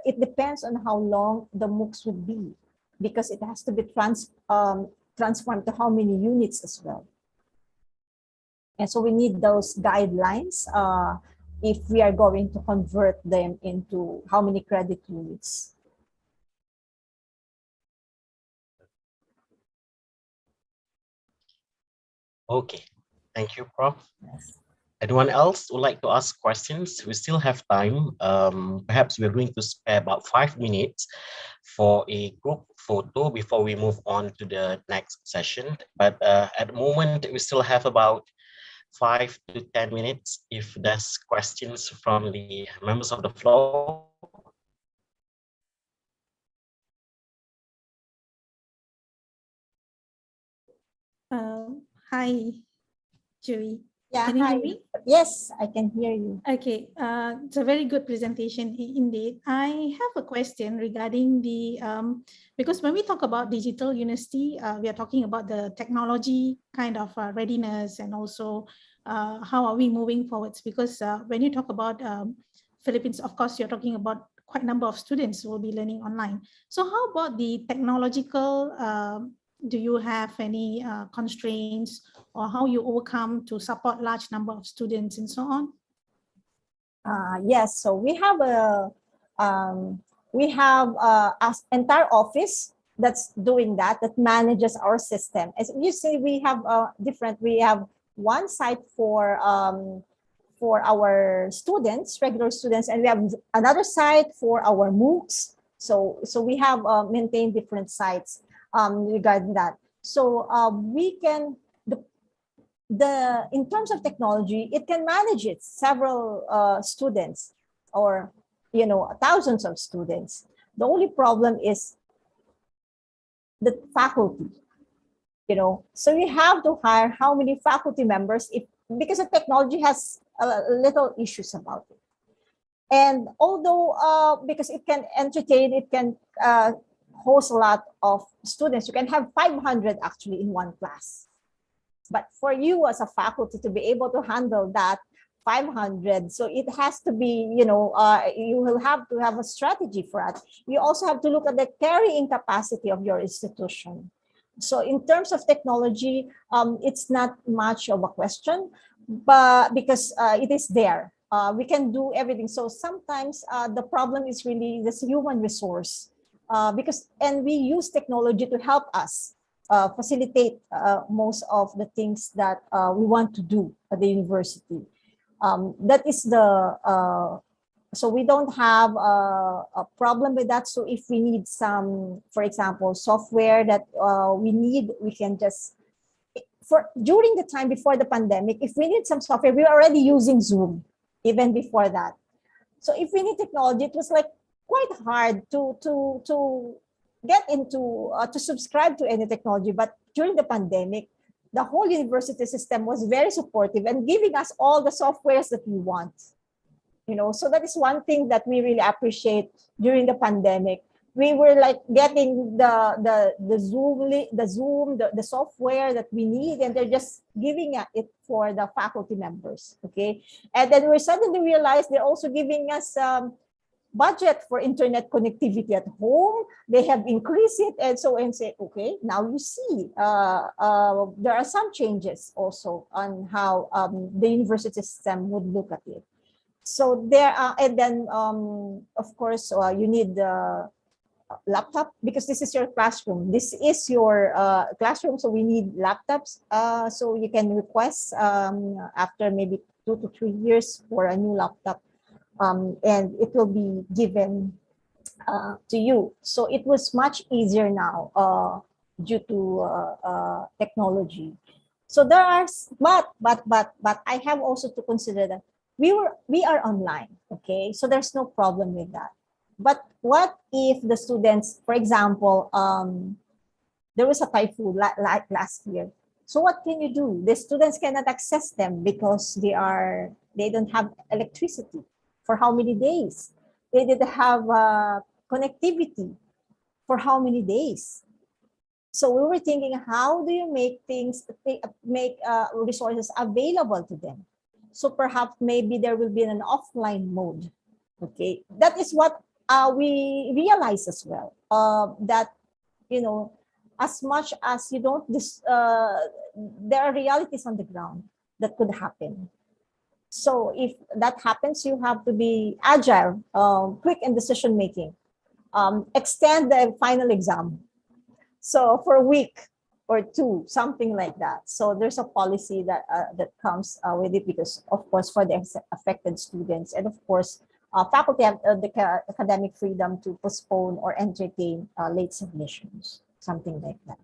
it depends on how long the MOOCs would be, because it has to be transformed to how many units as well. And so we need those guidelines if we are going to convert them into how many credit units. Okay, thank you, Prof. Yes. Anyone else would like to ask questions? We still have time. Perhaps we're going to spare about 5 minutes for a group photo before we move on to the next session. But at the moment, we still have about 5 to 10 minutes if there's questions from the members of the floor. Hi, Joey. Yeah, Can you hi. hear me? Yes, I can hear you. Okay, it's a very good presentation indeed. I have a question regarding because when we talk about digital university, we are talking about the technology kind of readiness, and also how are we moving forwards? Because when you talk about Philippines, of course, you're talking about quite a number of students who will be learning online. So how about the technological, do you have any constraints, or how you overcome to support large number of students and so on? Yes, so we have an entire office that's doing that manages our system. As you see, we have we have one site for our students, regular students, and we have another site for our MOOCs, So we have maintained different sites regarding that. So we can, in terms of technology, it can manage it, several students or, thousands of students. The only problem is the faculty, so you have to hire how many faculty members, because the technology has little issues about it. And although because it can entertain, it can host a lot of students, you can have 500 actually in one class. But for you as a faculty to be able to handle that 500, so it has to be, you will have to have a strategy for it. You also have to look at the carrying capacity of your institution. So in terms of technology, it's not much of a question, but because it is there, we can do everything. So sometimes the problem is really this human resource, and we use technology to help us facilitate most of the things that we want to do at the university. That is so we don't have a problem with that. So if we need some, for example, software that we can just, during the time before the pandemic, if we need some software, we were already using Zoom even before that. So if we need technology, it was like quite hard to get into, to subscribe to any technology. But during the pandemic, the whole university system was very supportive and giving us all the softwares that we want. So that is one thing that we really appreciate during the pandemic. We were like getting the Zoom, the software that we need, and they're just giving it for the faculty members. Okay, and then we suddenly realized they're also giving us budget for internet connectivity at home. They have increased it, and say, okay, now you see there are some changes also on how the university system would look at it. So there are, and then of course you need the laptop, because this is your classroom. This is your classroom, so we need laptops. So you can request after maybe 2 to 3 years for a new laptop, and it will be given to you. So it was much easier now due to technology. So there are, but I have also to consider that we are online, okay? So there's no problem with that. But what if the students, for example, there was a typhoon like last year. So what can you do? The students cannot access them because they don't have electricity for how many days? They didn't have connectivity for how many days? So we were thinking, how do you make resources available to them? So perhaps maybe there will be an offline mode. Okay, that is what we realize as well, that, as much as you don't, there are realities on the ground that could happen. So if that happens, you have to be agile, quick in decision making, extend the final exam. So for a week or two, something like that. So there's a policy that comes with it, because of course for the affected students, and of course faculty have the academic freedom to postpone or entertain late submissions, something like that.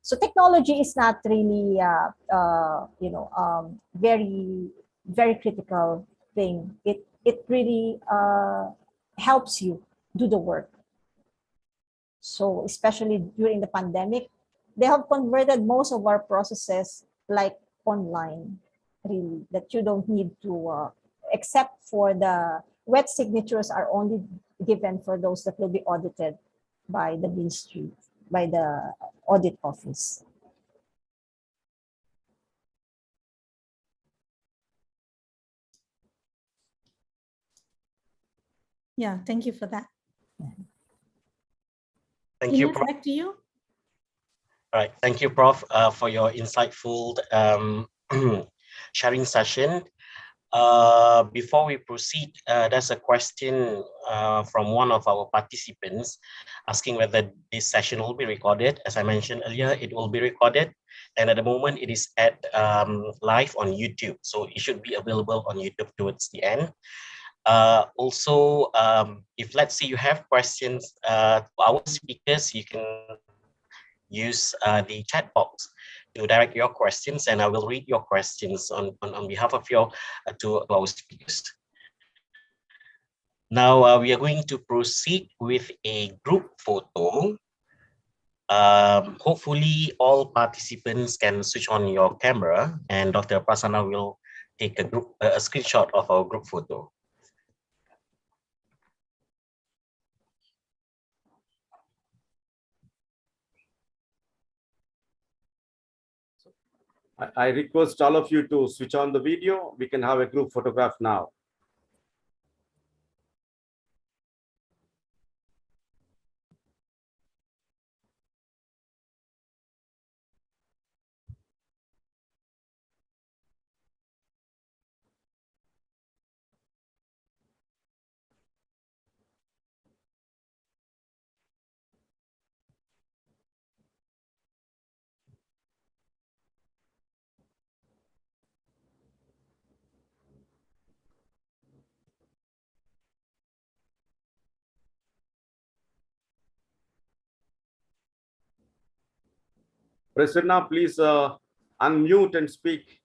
So technology is not really, very, very critical thing. It really helps you do the work. So especially during the pandemic, they have converted most of our processes like online, really, that you don't need to, except for the wet signatures are only given for those that will be audited by the ministry, by the audit office. Yeah, thank you for that. Thank you, Ines, Prof. back to you. All right, thank you, Prof, for your insightful sharing session. Before we proceed, there's a question from one of our participants asking whether this session will be recorded. As I mentioned earlier, it will be recorded, and at the moment it is at live on YouTube, so it should be available on YouTube towards the end. Also, if let's say you have questions to our speakers, you can use the chat box to direct your questions, and I will read your questions on behalf of your to our speakers. Now we are going to proceed with a group photo. Hopefully all participants can switch on your camera, and Dr. Prasanna will take a screenshot of our group photo. I request all of you to switch on the video. We can have a group photograph now. Prasanna, please unmute and speak.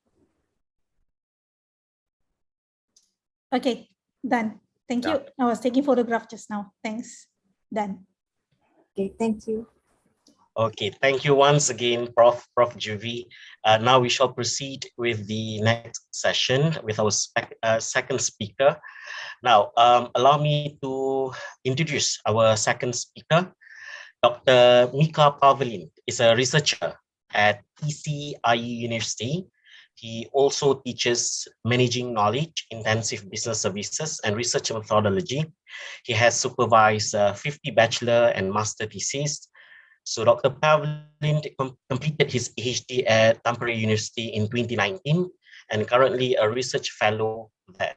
Okay, done. Thank you. I was taking photograph just now. Thanks. Done. Okay, thank you. Okay, thank you once again, Prof. Juvi. Now we shall proceed with the next session with our second speaker. Now, allow me to introduce our second speaker. Dr. Mika Pavlin is a researcher at ECIU University. He also teaches managing knowledge, intensive business services, and research methodology. He has supervised 50 bachelor and master theses. So Dr. Pavlin completed his PhD at Tampere University in 2019 and currently a research fellow there.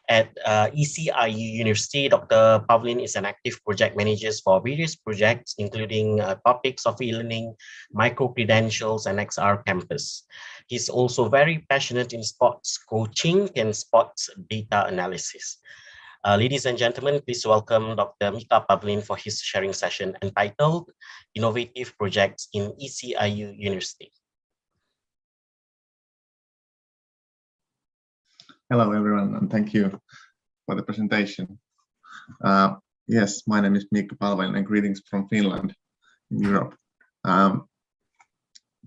At ECIU University, Dr. Pavlin is an active project manager for various projects, including topics of e-learning, micro-credentials, and XR campus. He's also very passionate in sports coaching and sports data analysis. Ladies and gentlemen, please welcome Dr. Mika Pavlin for his sharing session entitled Innovative Projects in ECIU University. Hello, everyone, and thank you for the presentation. Yes, my name is Mika Pavlin, and greetings from Finland in Europe.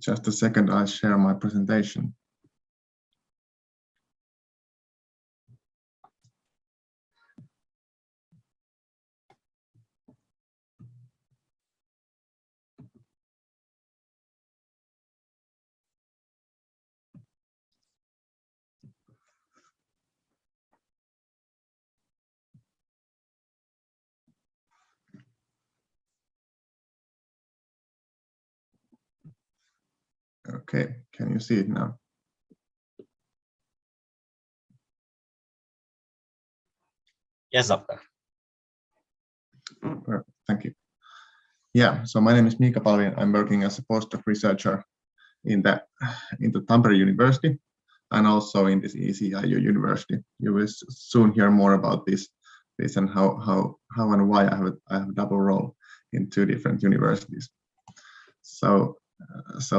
Just a second, I'll share my presentation. Okay, can you see it now? Yes, doctor. Perfect, thank you. Yeah, so my name is Mika Pavlin. I'm working as a postdoc researcher in the Tampere University and also in this ECIU University. You will soon hear more about this and how and why I have a double role in two different universities. So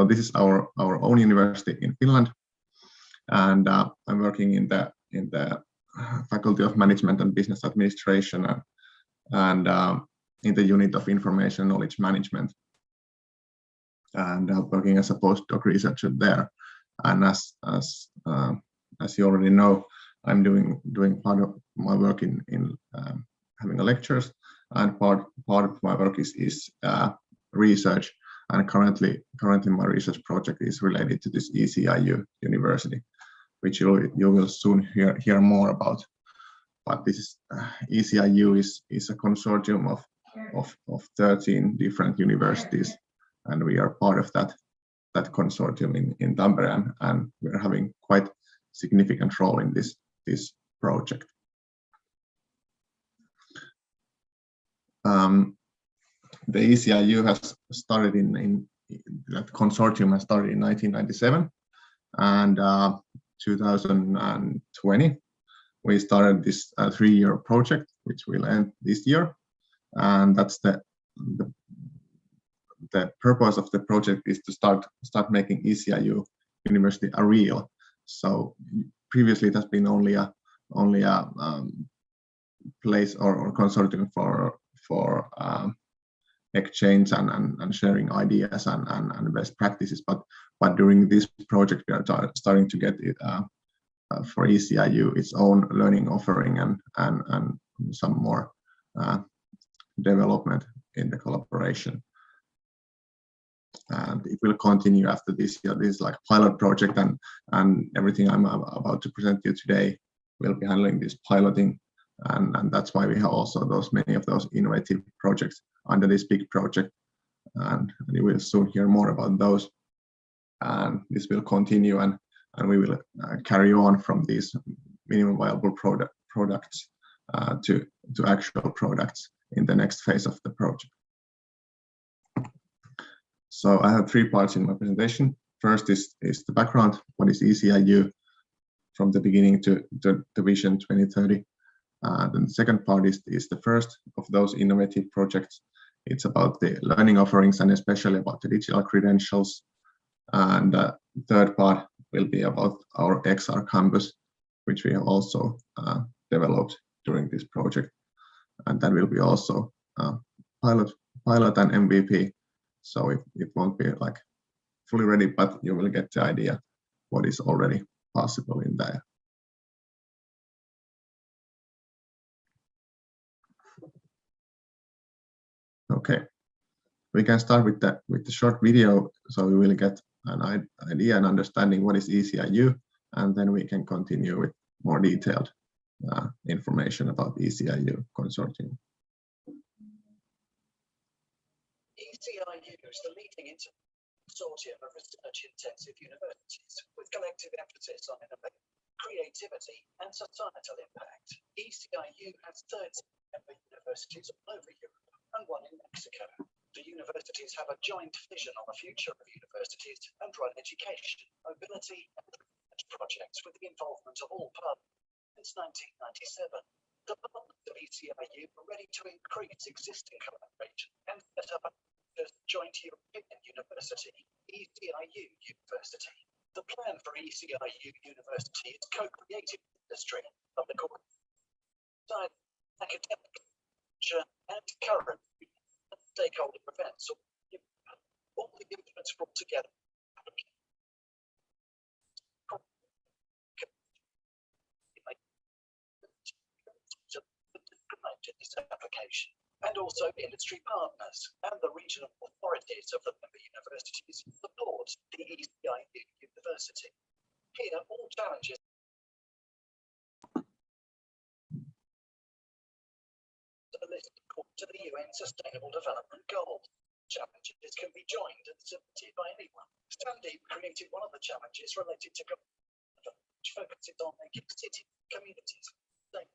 this is our own university in Finland, and I'm working in the Faculty of Management and Business Administration and in the unit of Information Knowledge Management, and working as a postdoc researcher there. And as you already know, I'm doing part of my work in having lectures, and part of my work is research. And currently my research project is related to this ECIU University, which you will soon hear more about. But this is ECIU is a consortium of 13 different universities, and we are part of that consortium in Tampere, and we're having quite significant role in this project. The ECIU has started that consortium has started in 1997, and 2020 we started this 3-year project, which will end this year, and that's the purpose of the project is to start making ECIU University a real. So previously it has been only a place or consortium for exchange and sharing ideas and best practices, but during this project we are starting to get it for ECIU its own learning offering and some more development in the collaboration. And it will continue after this year. This is like a pilot project, and everything I'm about to present to you today will be handling this piloting, and that's why we have also many of those innovative projects under this big project, and you will soon hear more about those. And this will continue, and we will carry on from these minimum viable products to actual products in the next phase of the project. So I have 3 parts in my presentation. First is the background. What is ECIU from the beginning to the Vision 2030? Then the second part is the first of those innovative projects. It's about the learning offerings and especially about the digital credentials. And the third part will be about our XR campus, which we have also developed during this project. And that will be also pilot and MVP. So it won't be like fully ready, but you will get the idea what is already possible in there. Okay, we can start with the short video, so we will get an idea and understanding what is ECIU, and then we can continue with more detailed information about ECIU consortium. eCIU is the leading consortium of research-intensive universities with collective emphasis on innovation, creativity, and societal impact. eCIU has 30 member universities all over Europe and 1 in Mexico. The universities have a joint vision on the future of universities and run education, mobility, and research projects with the involvement of all partners since 1997. The partners of eCIU are ready to increase existing collaboration and set up a joint European university, eCIU University. The plan for eCIU University is co-created with industry, public science, academic, and current stakeholder events. All the inputs brought together. This application, and also industry partners and the regional authorities of the member universities support the eCIU University. Here, all challenges are listed according to the UN Sustainable Development Goals. Challenges can be joined and submitted by anyone. Sandeep created one of the challenges related to government, which focuses on making cities, communities, safe.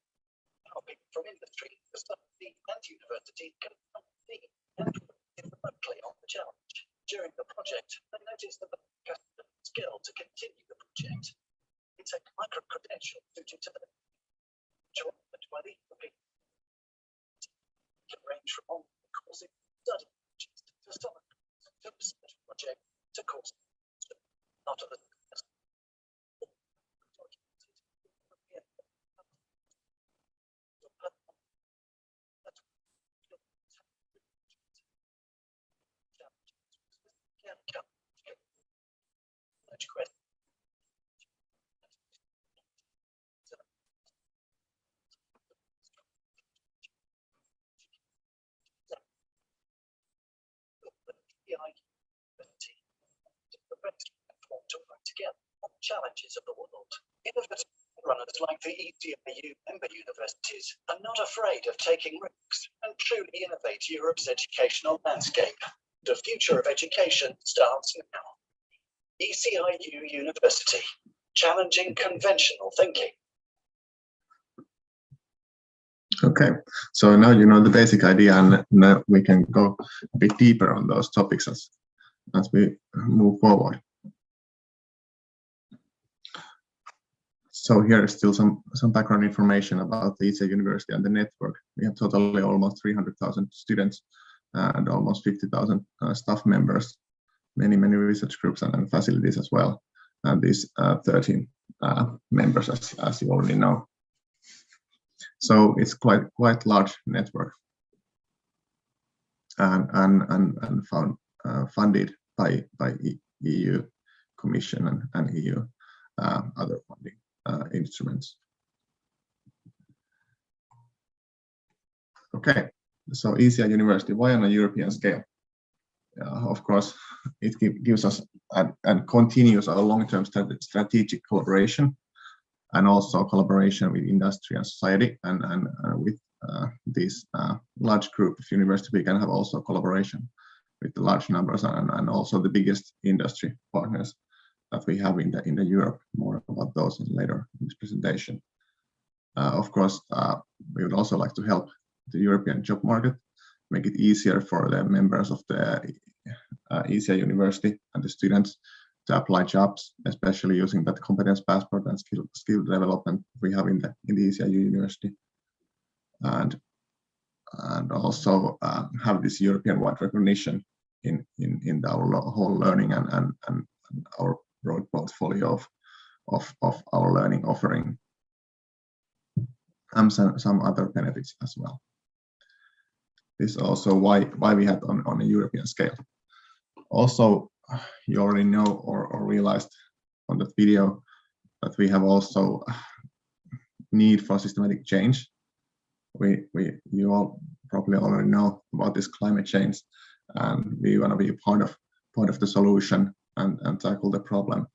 People from industry, society, and university can see and work remotely on the challenge. During the project, they noticed that the customer skill to continue the project. It's a micro-credential suited to the by the people. It can range from on-course study to summer to research project to course after the to work together on challenges of the world. Innovative runners like the eCIU member universities are not afraid of taking risks and truly innovate Europe's educational landscape. The future of education starts now. eCIU University, challenging conventional thinking. Okay, so now you know the basic idea, and now we can go a bit deeper on those topics as we move forward. So here is still some background information about the eASEM University and the network. We have totally almost 300,000 students and almost 50,000 staff members, many research groups and facilities as well, and these 13 members, as you already know. So it's quite large network, and funded by EU Commission and EU other funding instruments. Okay, so eASEM University, why on a European scale? Of course, it gives us and continues our long-term strategic collaboration, and also collaboration with industry and society, and with this large group of universities, we can have also collaboration with the large numbers and also the biggest industry partners that we have in the Europe. More about those later in this presentation. Of course, we would also like to help the European job market, make it easier for the members of the eASEM University and the students to apply jobs, especially using that competence passport and skill development we have in the eASEM University, and also have this European-wide recognition in our whole learning and our broad portfolio of our learning offering, and some other benefits as well. This is also why we had on a European scale. Also, you already know or realized on that video that we have also need for systematic change. You all probably already know about this climate change, and we want to be part of the solution and tackle the problem.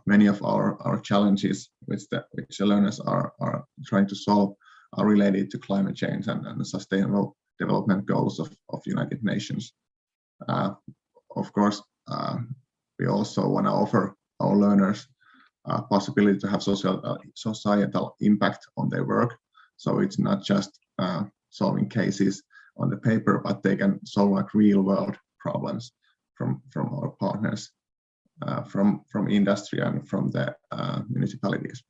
Many of our challenges which the learners are trying to solve are related to climate change and the sustainable development goals of United Nations. Of course, we also want to offer our learners a possibility to have societal impact on their work. So it's not just solving cases on the paper, but they can solve like real world problems from our partners, from industry and from the municipalities.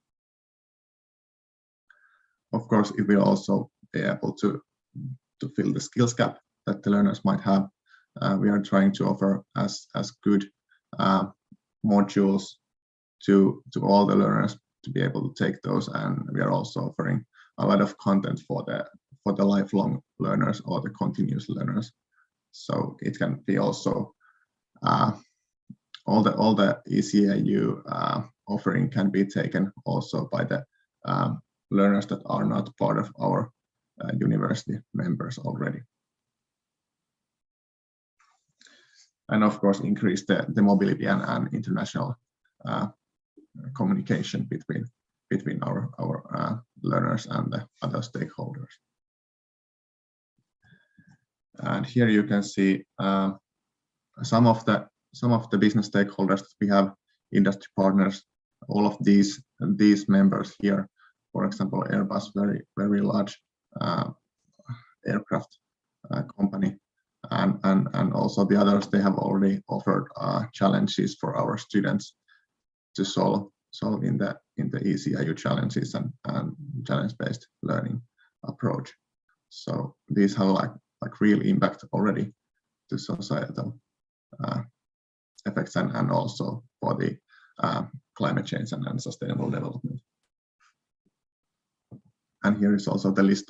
Of course, it will also be able to fill the skills gap that the learners might have. We are trying to offer as good modules to all the learners to be able to take those, and we are also offering a lot of content for the lifelong learners or the continuous learners. So it can be also all the ECAU offering can be taken also by the learners that are not part of our university members already. And of course, increase the mobility and international communication between our learners and the other stakeholders. And here you can see some of the business stakeholders that we have, industry partners, all of these members here. For example, Airbus, very large aircraft company, and also the others. They have already offered challenges for our students to solve in the ECIU challenges and challenge-based learning approach. So these have like real impact already to societal effects and also for the climate change and sustainable development. And here is also the list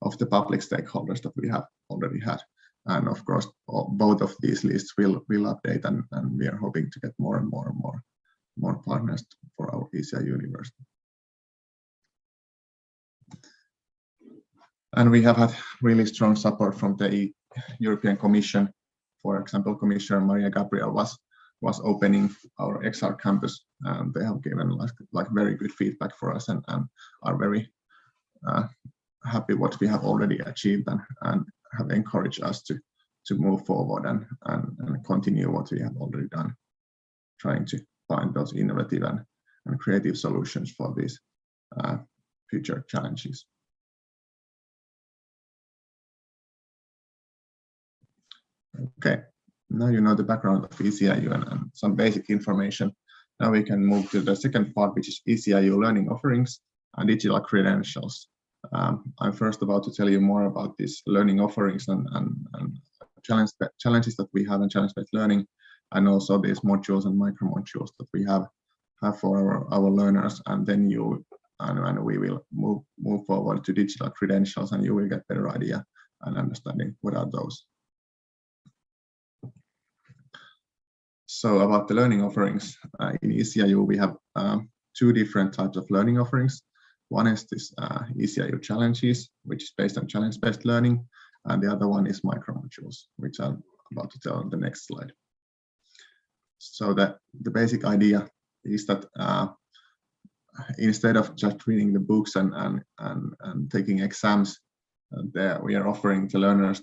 of the public stakeholders that we have already had. And of course, both of these lists will update, and we are hoping to get more and more partners for our eASEM University. And we have had really strong support from the European Commission. For example, Commissioner Maria Gabriel was opening our XR campus, and they have given like very good feedback for us and are very happy what we have already achieved and have encouraged us to move forward and continue what we have already done, trying to find those innovative and creative solutions for these future challenges. Okay, now you know the background of ECIU and some basic information Now we can move to the second part, which is ECIU learning offerings and digital credentials. I'm first about to tell you more about these learning offerings and challenges that we have in challenge-based learning, and also these modules and micro modules that we have for our learners. And then we will move forward to digital credentials, and you will get better idea and understanding what are those. So about the learning offerings, in ECIU we have 2 different types of learning offerings. One is this ECIU challenges, which is based on challenge-based learning, and the other one is micro modules, which I'm about to tell on the next slide. So that the basic idea is that instead of just reading the books and taking exams, there we are offering the learners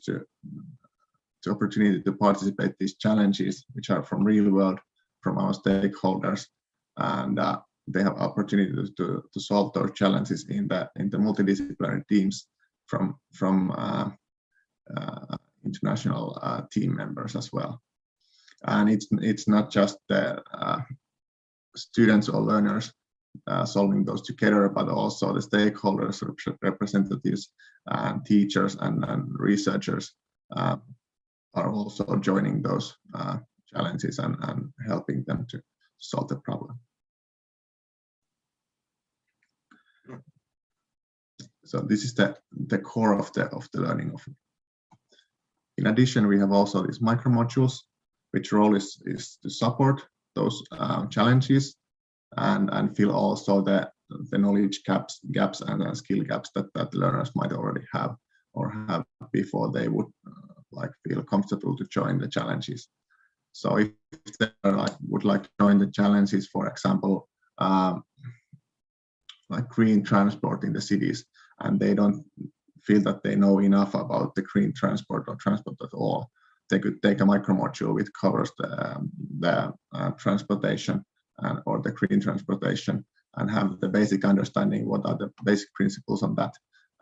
the opportunity to participate in these challenges, which are from real world, from our stakeholders, and they have opportunities to solve those challenges in the multidisciplinary teams from international team members as well. And it's not just the students or learners solving those together, but also the stakeholders, representatives, and teachers and researchers are also joining those challenges and helping them to solve the problem. So this is the core of the learning offering. In addition, we have also these micro modules, which role is to support those challenges and fill also the knowledge gaps and skill gaps that learners might already have or have before they would feel comfortable to join the challenges. So if they would like to join the challenges, for example, like green transport in the cities, and they don't feel that they know enough about the green transport or transport at all, they could take a micro module which covers the transportation or the green transportation and have the basic understanding what are the basic principles on that,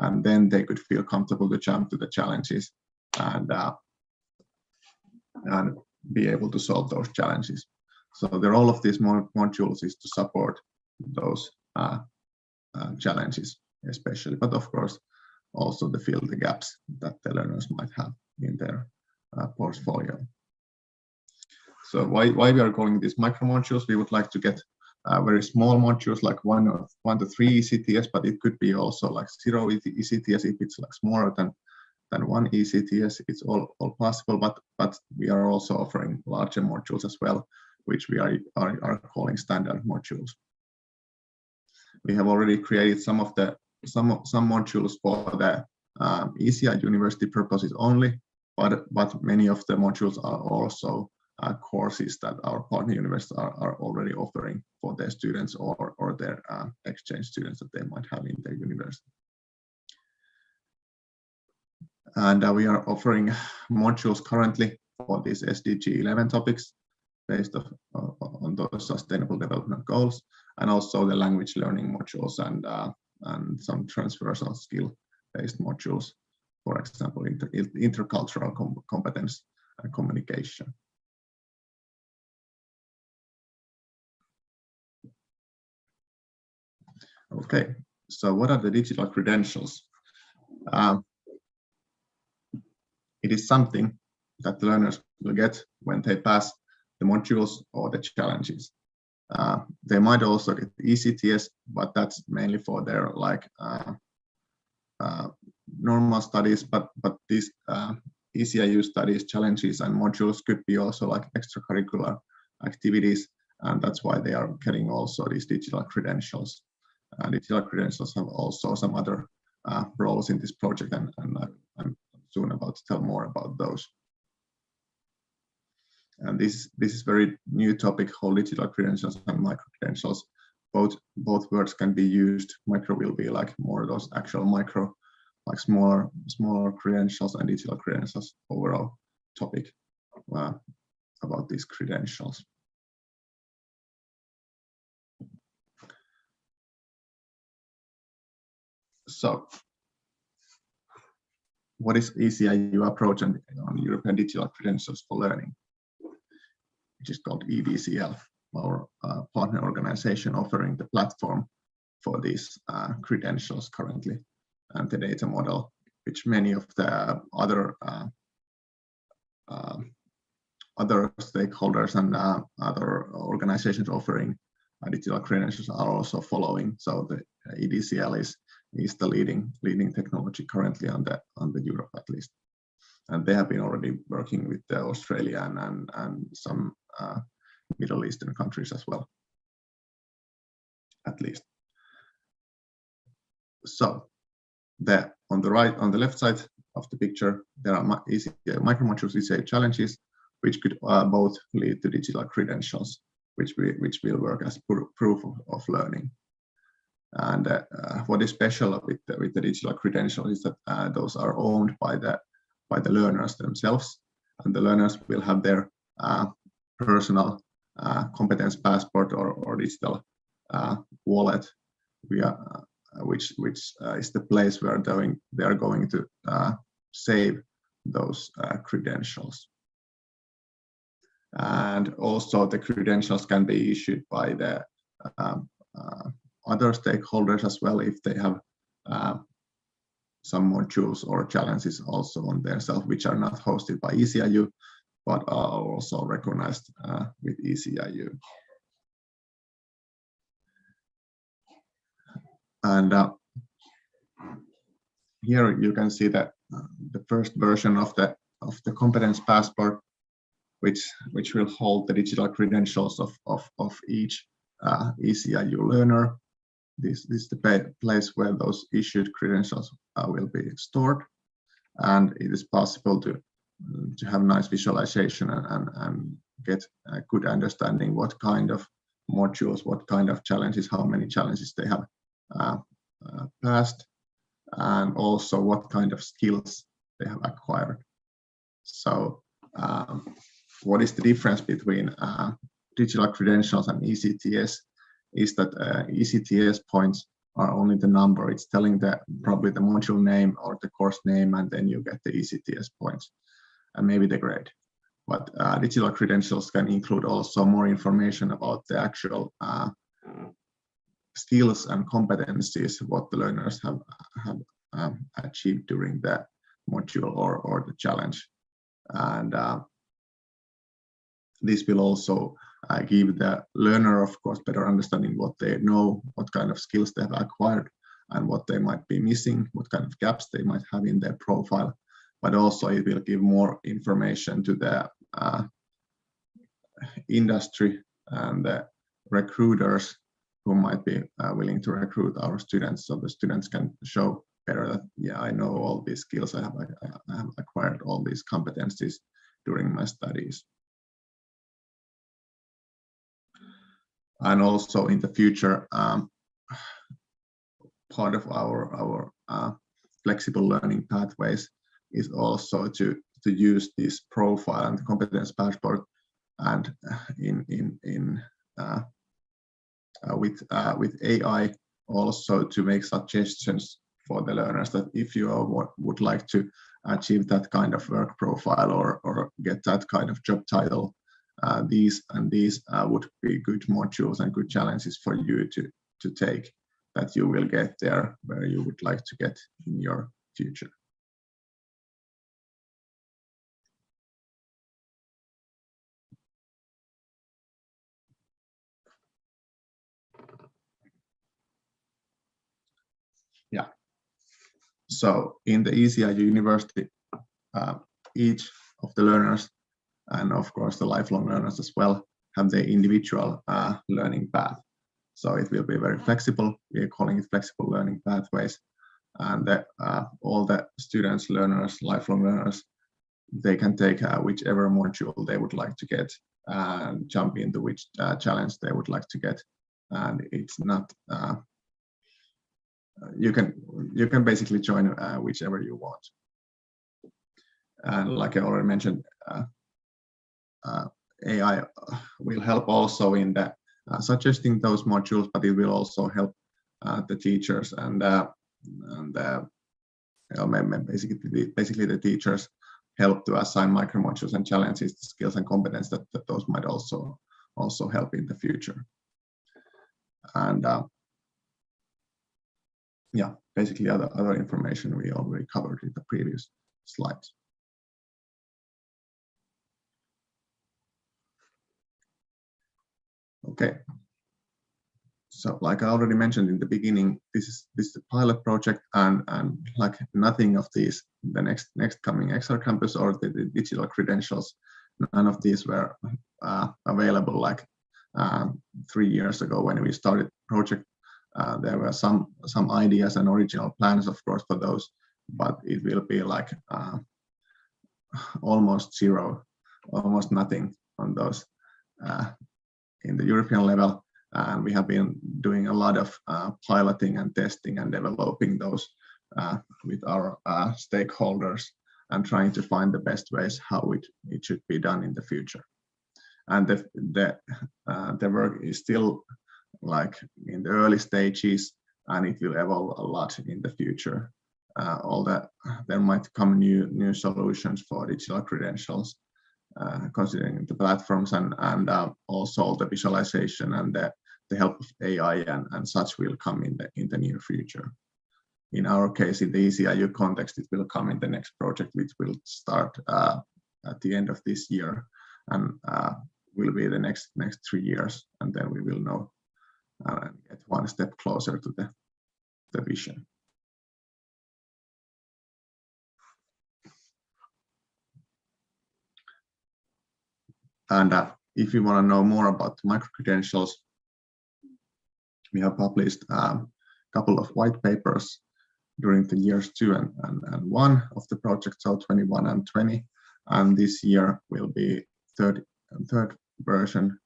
and then they could feel comfortable to jump to the challenges and be able to solve those challenges. So the role of these modules is to support those challenges especially, but of course also to fill the gaps that the learners might have in their portfolio. So why we are calling these micro modules? We would like to get very small modules like 1 to 3 ECTS, but it could be also like 0 ECTS if it's like smaller than 1 ECTS. It's all possible, but we are also offering larger modules as well, which we are calling standard modules. We have already created some modules for the ECI university purposes only, but many of the modules are also courses that our partner universities are already offering for their students or their exchange students that they might have in their university. And we are offering modules currently for these SDG 11 topics based on those sustainable development goals, and also the language learning modules and some transversal skill-based modules, for example, intercultural competence and communication. Okay, so what are the digital credentials? It is something that the learners will get when they pass the modules or the challenges. They might also get ECTS, but that's mainly for their normal studies, but these ECIU studies, challenges and modules could be also like extracurricular activities, and that's why they are getting also these digital credentials. Digital credentials have also some other roles in this project, and I'm soon about to tell more about those. And this is very new topic, whole digital credentials and micro credentials. Both words can be used. Micro will be like more those actual micro, like smaller credentials, and digital credentials overall topic about these credentials. So, what is ECIU approach on European digital credentials for learning, which is called EDCL? our partner organization offering the platform for these credentials currently, and the data model, which many of the other stakeholders and other organizations offering digital credentials are also following. So the EDCL is the leading technology currently on the Europe at least, and they have been already working with the Australia and some Middle Eastern countries as well, at least. So on the left side of the picture, there are micromodules, ECA challenges, which could both lead to digital credentials, which will work as proof of learning. And what is special with the digital credentials is that those are owned by the learners themselves, and the learners will have their personal competence passport or digital wallet, which is the place where they are going to save those credentials. And also the credentials can be issued by the other stakeholders as well if they have some modules or challenges also on themselves, which are not hosted by ECIU, but are also recognized with ECIU. And here you can see that the first version of the competence passport, which will hold the digital credentials of each ECIU learner. This is the place where those issued credentials will be stored, and it is possible to have nice visualization and get a good understanding what kind of modules, what kind of challenges, how many challenges they have passed, and also what kind of skills they have acquired. So what is the difference between digital credentials and ECTS is that ECTS points are only the number. It's telling probably the module name or the course name, and then you get the ECTS points and maybe the grade. But digital credentials can include also more information about the actual skills and competencies, what the learners have achieved during the module or the challenge. And this will also give the learner, of course, better understanding what they know, what kind of skills they have acquired, and what they might be missing, what kind of gaps they might have in their profile. But also it will give more information to the industry and the recruiters who might be willing to recruit our students, so the students can show better that, yeah, I know all these skills, I have acquired all these competencies during my studies. And also in the future, part of our flexible learning pathways is also to use this profile and competence passport, and with AI also to make suggestions for the learners that if you would like to achieve that kind of work profile or get that kind of job title, these would be good modules and good challenges for you to take, that you will get there where you would like to get in your future. Yeah. So in the ECIU University, each of the learners, and of course the lifelong learners as well, have their individual learning path. So it will be very flexible. We are calling it flexible learning pathways. And all the students, learners, lifelong learners, they can take whichever module they would like to get and jump into which challenge they would like to get. And it's not, you can basically join whichever you want. And like I already mentioned, AI will help also in the suggesting those modules, but it will also help the teachers and basically the teachers help to assign micro modules and challenges, the skills and competence that those might also also help in the future. And yeah, basically other information we already covered in the previous slides. Okay. So like I already mentioned in the beginning, this is a pilot project, and like nothing of these, the next coming XR campus or the digital credentials, none of these were available like 3 years ago when we started the project. There were some ideas and original plans, of course, for those, but it will be like almost zero, almost nothing on those in the European level. And we have been doing a lot of piloting and testing and developing those with our stakeholders and trying to find the best ways how it should be done in the future. And the work is still like in the early stages, and it will evolve a lot in the future. There might come new solutions for digital credentials, considering the platforms and also the visualization and the help of AI and such will come in the near future. In our case, in the ECIU context, it will come in the next project, which will start at the end of this year, and will be the next 3 years, and then we will know and get one step closer to the vision. And if you want to know more about micro-credentials, we have published a couple of white papers during the years 2 and 1 of the project, so 21 and 20. And this year will be third version,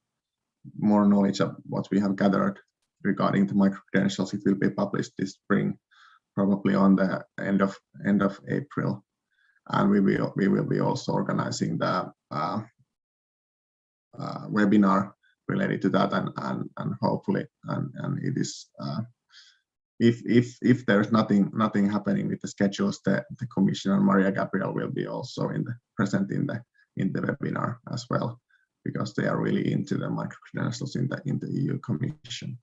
more knowledge of what we have gathered regarding the micro-credentials. It will be published this spring, probably on the end of April. And we will be also organizing the webinar related to that, and hopefully, and it is if there's nothing happening with the schedules, the Commissioner Maria Gabriel will be also present in the webinar as well, because they are really into the micro-credentials in the EU Commission.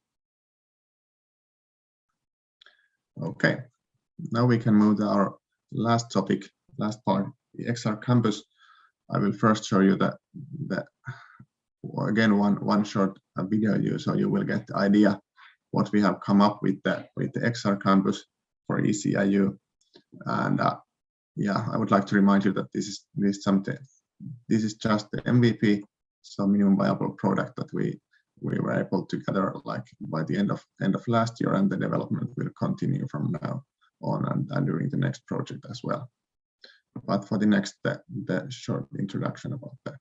Okay, now we can move to our last topic, last part, the XR campus. I will first show you again one short video, so you will get the idea what we have come up with the XR campus for ECIU. And yeah, I would like to remind you that this is just the MVP, so minimum viable product that we were able to gather like by the end of last year, and the development will continue from now on and during the next project as well. But for the next, the short introduction about that.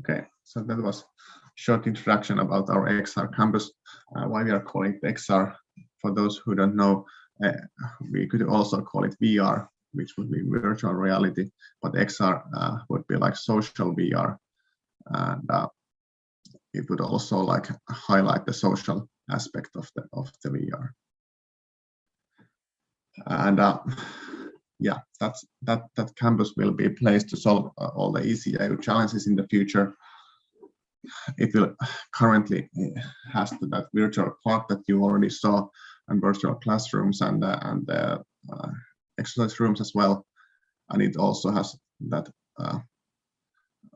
Okay, so that was a short introduction about our XR campus, why we are calling it XR. For those who don't know, we could also call it VR, which would be virtual reality, but XR would be like social VR, and it would also like highlight the social aspect of the VR. And yeah, that campus will be a place to solve all the ECIU challenges in the future. It will currently has that virtual clock that you already saw, and virtual classrooms and the exercise rooms as well, and it also has that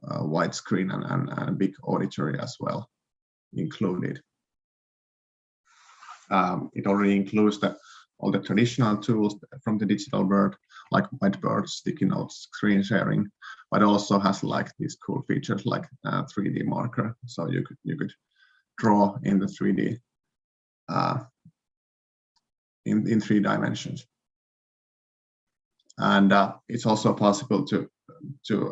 widescreen and a big auditory as well included. It already includes all the traditional tools from the digital world, like whiteboards, sticky notes, screen sharing, but also has like these cool features like 3D marker, so you could draw in the 3D in 3 dimensions. And it's also possible to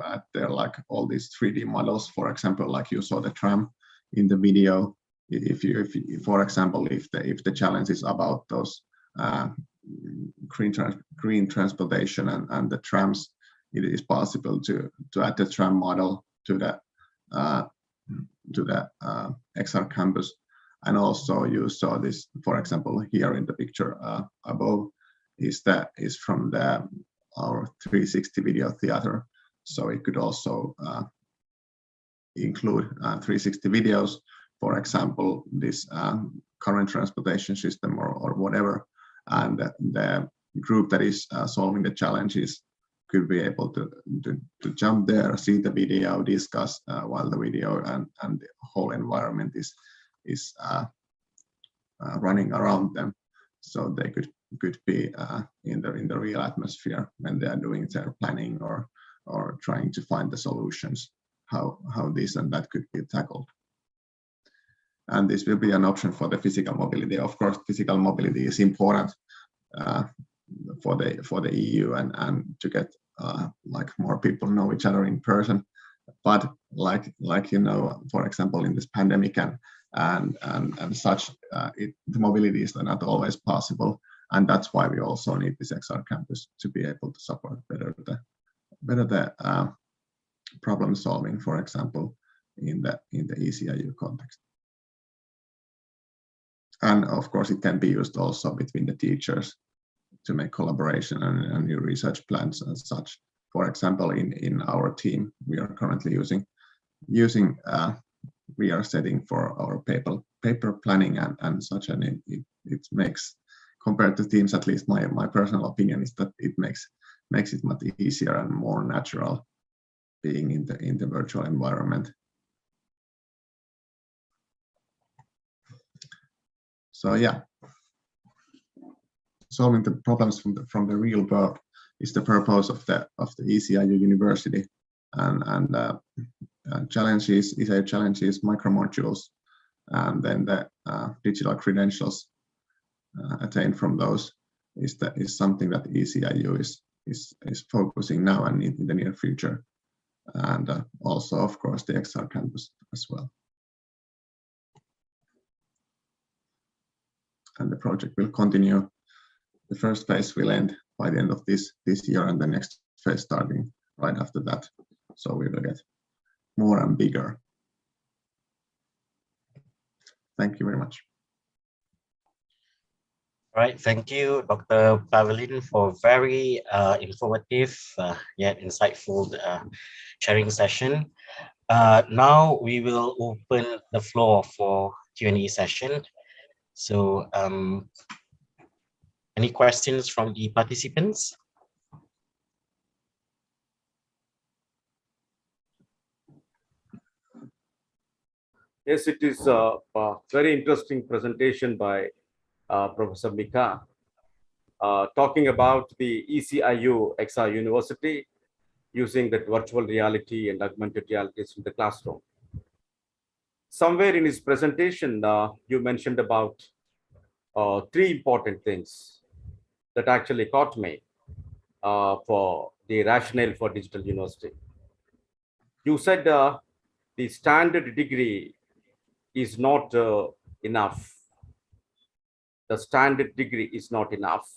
add there like all these 3D models. For example, like you saw the tram in the video. If you for example, if the challenge is about those green transportation and the trams, it is possible to add the tram model to the XR campus. And also you saw this, for example, here in the picture above is from our 360 video theater. So it could also include 360 videos, for example, this current transportation system or whatever. And the group that is solving the challenges could be able to jump there, see the video, discuss while the video and the whole environment is running around them. So they could be in the real atmosphere when they are doing their planning or trying to find the solutions, how this and that could be tackled. And this will be an option for the physical mobility. Of course, physical mobility is important for the EU and to get like more people know each other in person. But like you know, for example, in this pandemic and such, the mobility is not always possible, and that's why we also need this XR campus to be able to support better the problem solving, for example, in the ECIU context. And of course, it can be used also between the teachers to make collaboration and new research plans and such. For example, in our team, we are currently using VR setting for our paper planning and such, and it makes, compared to Teams, at least my personal opinion is that it makes it much easier and more natural being in the virtual environment. So yeah, solving the problems from the real world is the purpose of the ECIU University, and challenges, ECIU challenges, micromodules, and then the digital credentials attained from those is something that ECIU is focusing now and in the near future, and also of course the XR campus as well. And the project will continue. The first phase will end by the end of this year, and the next phase starting right after that. So we will get more and bigger. Thank you very much. All right, thank you, Dr. Pavelin, for very informative yet insightful sharing session. Now we will open the floor for Q&A session. So any questions from the participants? Yes, it is a very interesting presentation by Professor Mika, talking about the ECIU XR University using that virtual reality and augmented realities in the classroom. Somewhere in his presentation, you mentioned about 3 important things that actually caught me for the rationale for digital university. You said the standard degree is not enough. The standard degree is not enough.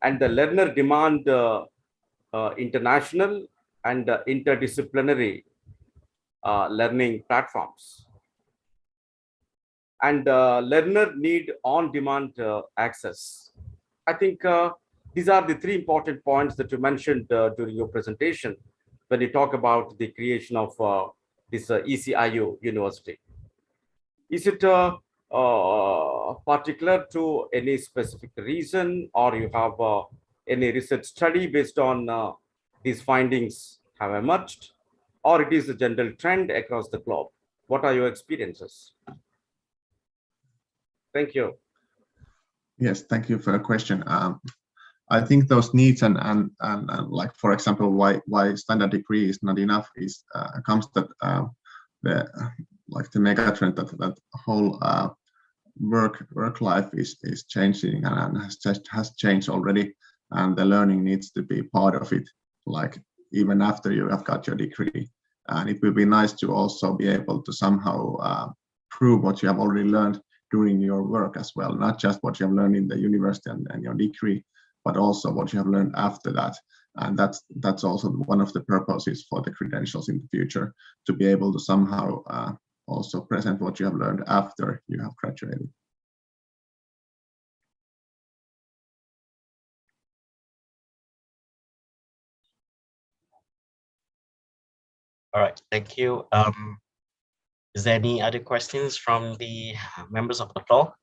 And the learner demand international and interdisciplinary learning platforms. And learner need on-demand access. I think these are the three important points that you mentioned during your presentation when you talk about the creation of this ECIU university. Is it particular to any specific reason, or you have any research study based on these findings have emerged, or it is a general trend across the globe? What are your experiences? Thank you. Yes, thank you for the question. I think those needs and like, for example, why standard degree is not enough is comes that the mega trend that whole work life is changing and has changed already, and the learning needs to be part of it, like even after you have got your degree. And it will be nice to also be able to somehow prove what you have already learned during your work as well, not just what you have learned in the university and your degree, but also what you have learned after that. And that's also one of the purposes for the credentials in the future, to be able to somehow also present what you have learned after you have graduated. All right, thank you. Is there any other questions from the members of the floor?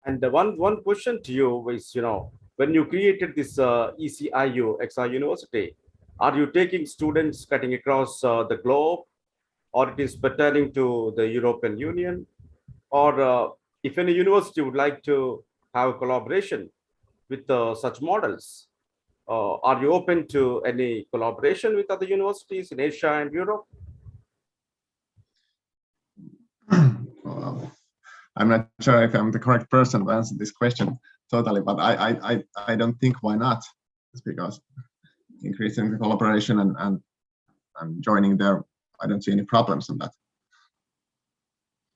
And the one question to you is, when you created this ECIU, XR University, are you taking students cutting across the globe, or it is pertaining to the European Union? Or if any university would like to have a collaboration with such models, are you open to any collaboration with other universities in Asia and Europe? Well, I'm not sure if I'm the correct person to answer this question totally, but I don't think why not. It's because increasing the collaboration and joining there, I don't see any problems in that.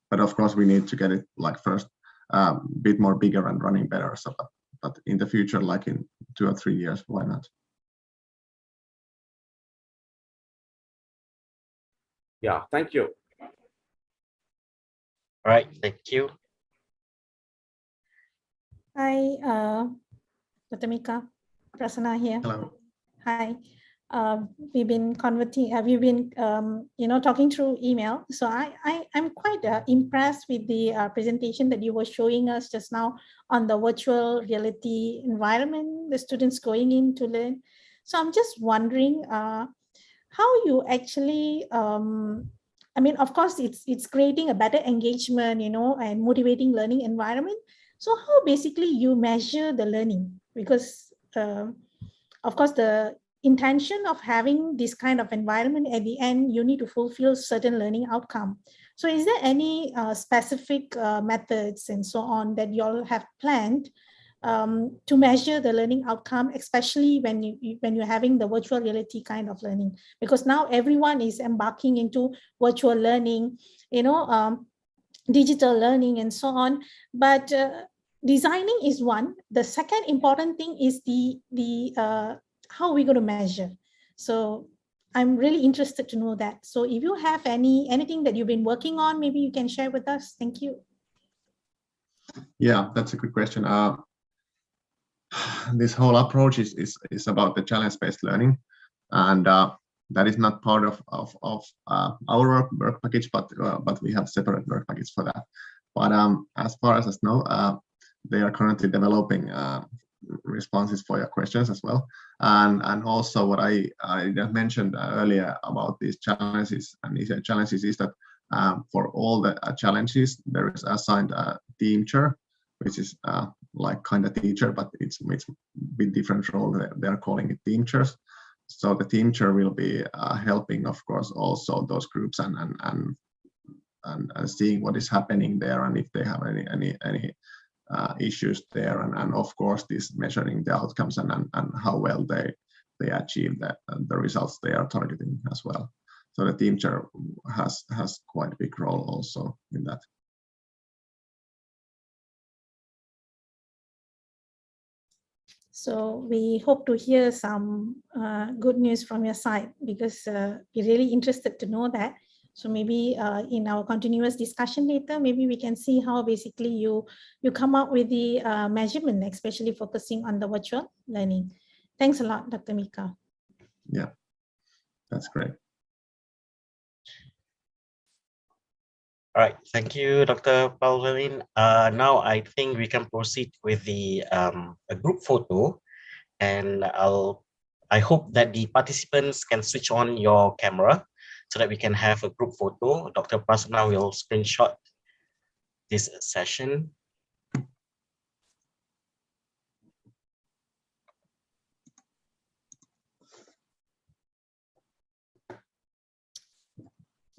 But of course, we need to get it like first a bit more bigger and running better. So, but in the future, like in 2 or 3 years, why not? Yeah, thank you. All right, thank you. Hi, Dr. Mika, Prasanna here. Hello. Hi. We've been talking through email. So I'm quite impressed with the presentation that you were showing us just now on the virtual reality environment the students going in to learn. So I'm just wondering how you actually, of course, it's creating a better engagement, and motivating learning environment. So how basically you measure the learning? Because of course, the intention of having this kind of environment, at the end, you need to fulfill certain learning outcome. So is there any specific methods and so on that you all have planned to measure the learning outcome, especially when you're having the virtual reality kind of learning? Because now everyone is embarking into virtual learning, digital learning and so on. But designing is one. The second important thing is the how are we going to measure? So I'm really interested to know that. So if you have anything that you've been working on, maybe you can share with us. Thank you. Yeah, that's a good question. This whole approach is about the challenge-based learning, and that is not part of our work package, but we have separate work package for that. But as far as I know, they are currently developing responses for your questions as well, and also what I mentioned earlier about these challenges and these challenges is that for all the challenges there is assigned a teacher, which is like kind of teacher, but it's a bit different role. They are calling it teachers. So the teacher will be helping, of course, also those groups and seeing what is happening there, and if they have any issues there, and of course this measuring the outcomes and how well they achieve the results they are targeting as well. So the team chair has quite a big role also in that. So we hope to hear some good news from your side, because we're really interested to know that. So maybe in our continuous discussion later, maybe we can see how basically you come up with the measurement, especially focusing on the virtual learning. Thanks a lot, Dr. Mika. Yeah, that's great. All right, thank you, Dr. Palvelin. Now I think we can proceed with the a group photo, and I hope that the participants can switch on your camera so that we can have a group photo. Dr. Prasanna will screenshot this session.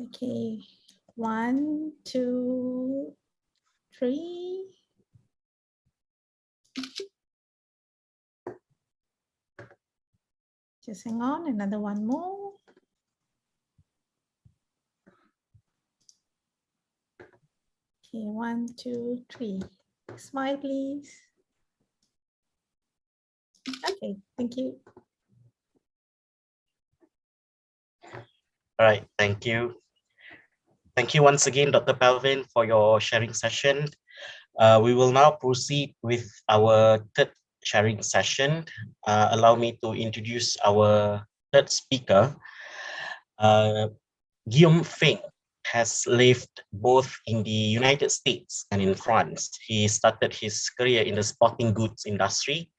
Okay, 1, 2, 3. Just hang on, another one more. Okay, 1, 2, 3. Smile, please. Okay, thank you. All right, thank you. Thank you once again, Dr. Palvin, for your sharing session. We will now proceed with our third sharing session. Allow me to introduce our third speaker. Guillaume Fink has lived both in the United States and in France. He started his career in the sporting goods industry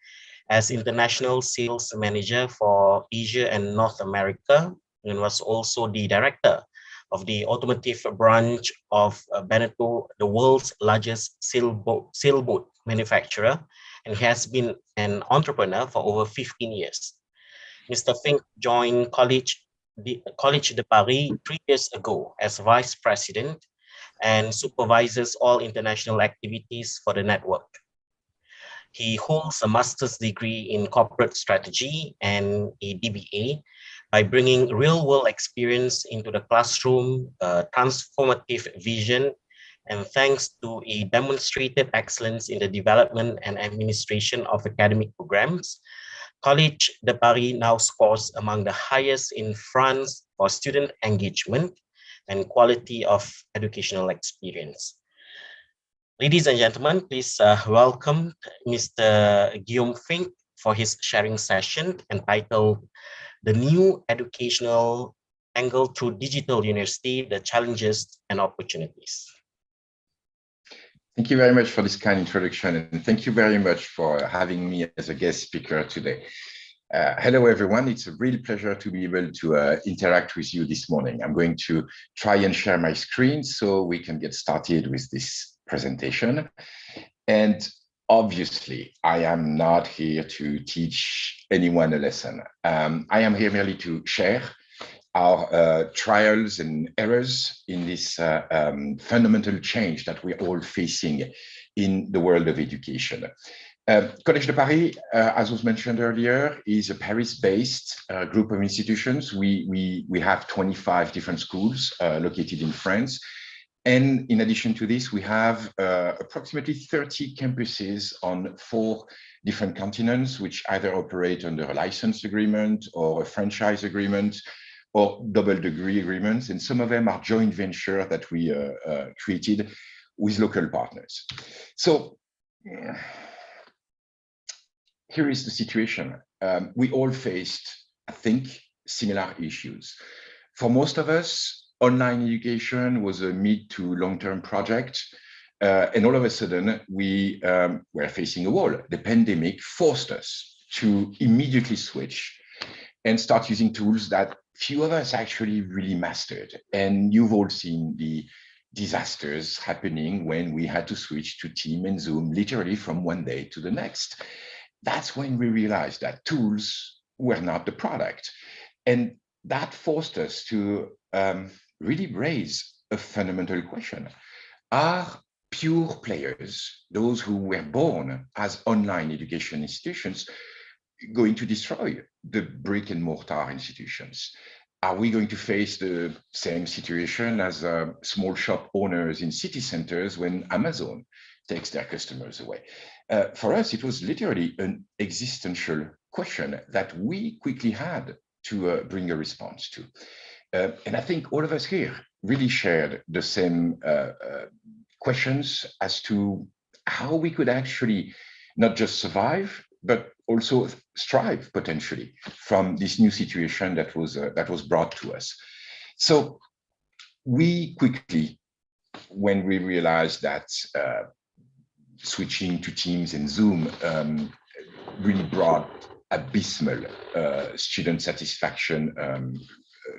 as international sales manager for Asia and North America, and was also the director of the automotive branch of Beneteau, the world's largest sailboat manufacturer, and has been an entrepreneur for over 15 years. Mr. Fink joined College de Paris 3 years ago as vice president and supervises all international activities for the network. He holds a master's degree in corporate strategy and a DBA by bringing real-world experience into the classroom, transformative vision, and thanks to a demonstrated excellence in the development and administration of academic programs, College de Paris now scores among the highest in France for student engagement and quality of educational experience. Ladies and gentlemen, please welcome Mr. Guillaume Fink for his sharing session entitled The New Educational Angle Through Digital University, the Challenges and Opportunities. Thank you very much for this kind introduction, and thank you very much for having me as a guest speaker today. Hello, everyone. It's a real pleasure to be able to interact with you this morning. I'm going to try and share my screen so we can get started with this presentation. And obviously, I am not here to teach anyone a lesson. I am here merely to share our trials and errors in this fundamental change that we're all facing in the world of education. Collège de Paris, as was mentioned earlier, is a Paris-based group of institutions. We have 25 different schools located in France. And in addition to this, we have approximately 30 campuses on 4 different continents, which either operate under a license agreement or a franchise agreement or double degree agreements. And some of them are joint venture that we created with local partners. So here is the situation. We all faced, I think, similar issues. For most of us, online education was a mid to long-term project. And all of a sudden, we were facing a wall. The pandemic forced us to immediately switch and start using tools that few of us actually really mastered. And you've all seen the disasters happening when we had to switch to Teams and Zoom literally from one day to the next. That's when we realized that tools were not the product. And that forced us to really raise a fundamental question. Are pure players, those who were born as online education institutions, going to destroy the brick and mortar institutions? Are we going to face the same situation as small shop owners in city centers when Amazon takes their customers away? For us, it was literally an existential question that we quickly had to bring a response to. And I think all of us here really shared the same questions as to how we could actually not just survive, but also strive potentially from this new situation that was brought to us. So we quickly, when we realized that switching to Teams and Zoom really brought abysmal student satisfaction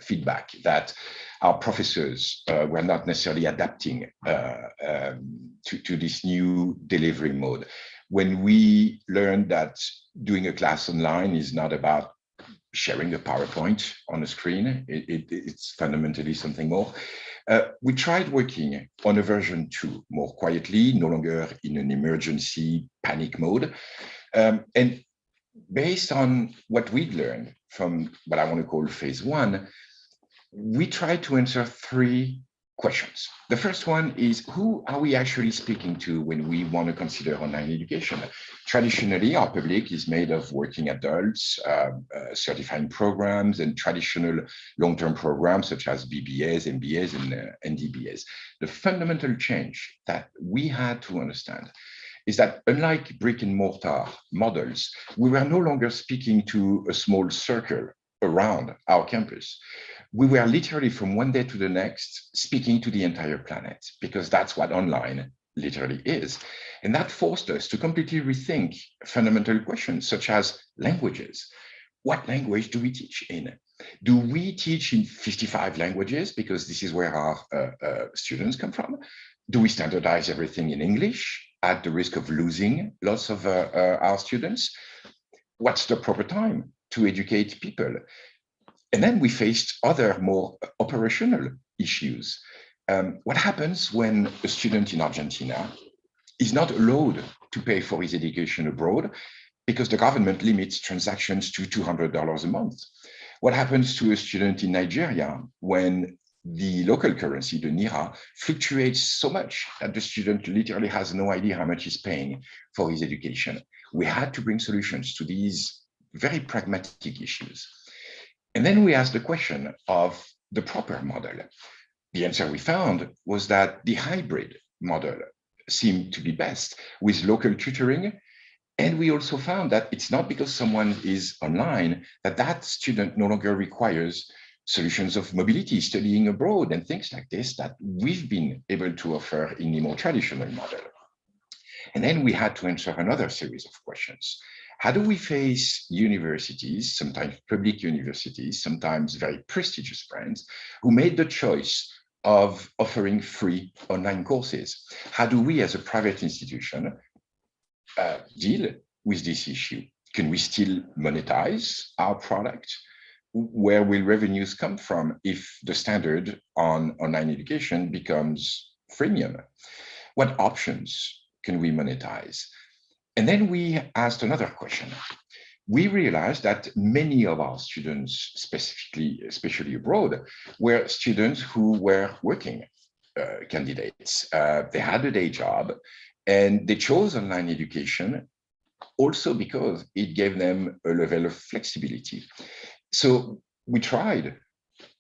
feedback, that our professors were not necessarily adapting to this new delivery mode. When we learned that doing a class online is not about sharing a PowerPoint on a screen, it's fundamentally something more. We tried working on a version 2 more quietly, no longer in an emergency panic mode. And based on what we'd learned from what I want to call phase 1, we tried to answer 3 questions. The first one is, who are we actually speaking to when we want to consider online education? Traditionally, our public is made of working adults, certifying programs, and traditional long-term programs such as BBAs, MBAs, and DBAs. The fundamental change that we had to understand is that unlike brick and mortar models, we were no longer speaking to a small circle around our campus. We were literally from one day to the next speaking to the entire planet, because that's what online literally is. And that forced us to completely rethink fundamental questions such as languages. What language do we teach in? Do we teach in 55 languages because this is where our students come from? Do we standardize everything in English at the risk of losing lots of our students? What's the proper time to educate people? And then we faced other more operational issues. What happens when a student in Argentina is not allowed to pay for his education abroad because the government limits transactions to $200 a month? What happens to a student in Nigeria when the local currency, the Naira, fluctuates so much that the student literally has no idea how much he's paying for his education? We had to bring solutions to these very pragmatic issues. And then we asked the question of the proper model. The answer we found was that the hybrid model seemed to be best with local tutoring. And we also found that it's not because someone is online that that student no longer requires solutions of mobility, studying abroad, and things like this that we've been able to offer in the more traditional model. And then we had to answer another series of questions. How do we face universities, sometimes public universities, sometimes very prestigious brands, who made the choice of offering free online courses? How do we, as a private institution, deal with this issue? Can we still monetize our product? Where will revenues come from if the standard on online education becomes freemium? What options can we monetize? And then we asked another question. We realized that many of our students, especially abroad, were students who were working candidates. They had a day job and they chose online education also because it gave them a level of flexibility. So we tried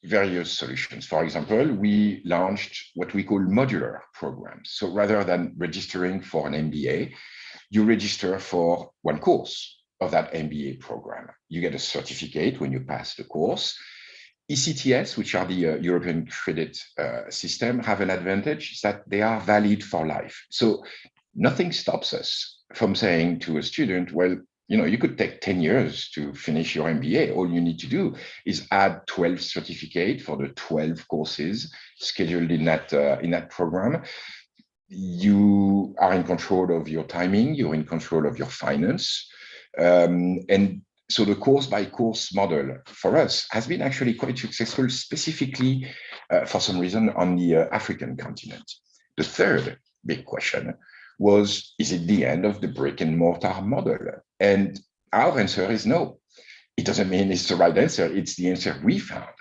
various solutions. For example, we launched what we call modular programs. So rather than registering for an MBA, you register for one course of that MBA program. You get a certificate when you pass the course. ECTS, which are the European credit system, have an advantage, is that they are valid for life. So nothing stops us from saying to a student, well, you could take 10 years to finish your MBA. All you need to do is add 12 certificates for the 12 courses scheduled in that program. You are in control of your timing, you're in control of your finance. And so the course by course model for us has been actually quite successful, specifically for some reason on the African continent. The third big question was, is it the end of the brick and mortar model? And our answer is no. It doesn't mean it's the right answer. It's the answer we found.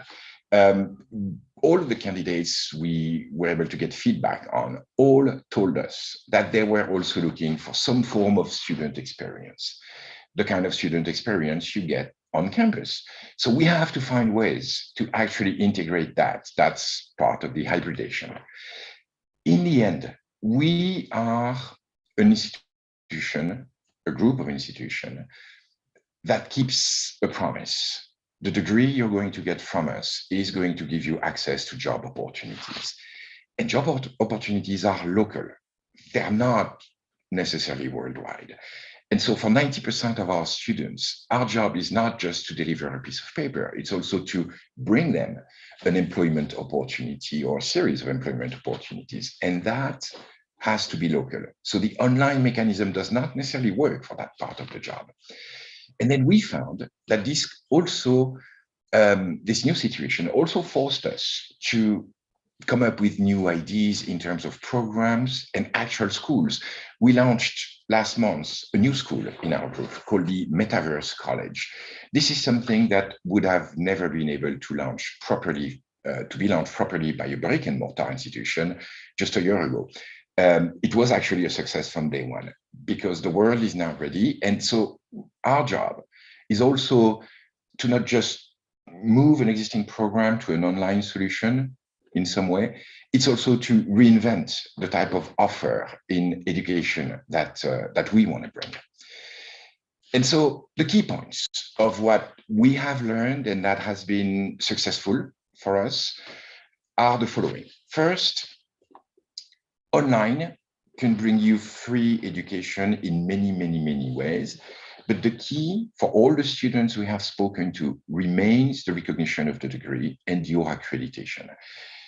All of the candidates we were able to get feedback on all told us that they were also looking for some form of student experience, the kind of student experience you get on campus. So we have to find ways to actually integrate that. That's part of the hybridization. In the end, we are an institution, a group of institutions that keeps a promise. The degree you're going to get from us is going to give you access to job opportunities. And job opportunities are local. They're not necessarily worldwide. And so for 90% of our students, our job is not just to deliver a piece of paper, it's also to bring them an employment opportunity or a series of employment opportunities. And that has to be local. So the online mechanism does not necessarily work for that part of the job. And then we found that this new situation also forced us to come up with new ideas in terms of programs and actual schools. We launched last month a new school in our group called the Metaverse College. This is something that would have never been able to launch properly, by a brick and mortar institution just a year ago. It was actually a success from day one because the world is now ready. And so our job is also to not just move an existing program to an online solution in some way, it's also to reinvent the type of offer in education that we want to bring. And so the key points of what we have learned and that has been successful for us are the following. First, online can bring you free education in many, many, many ways. But the key for all the students we have spoken to remains the recognition of the degree and your accreditation.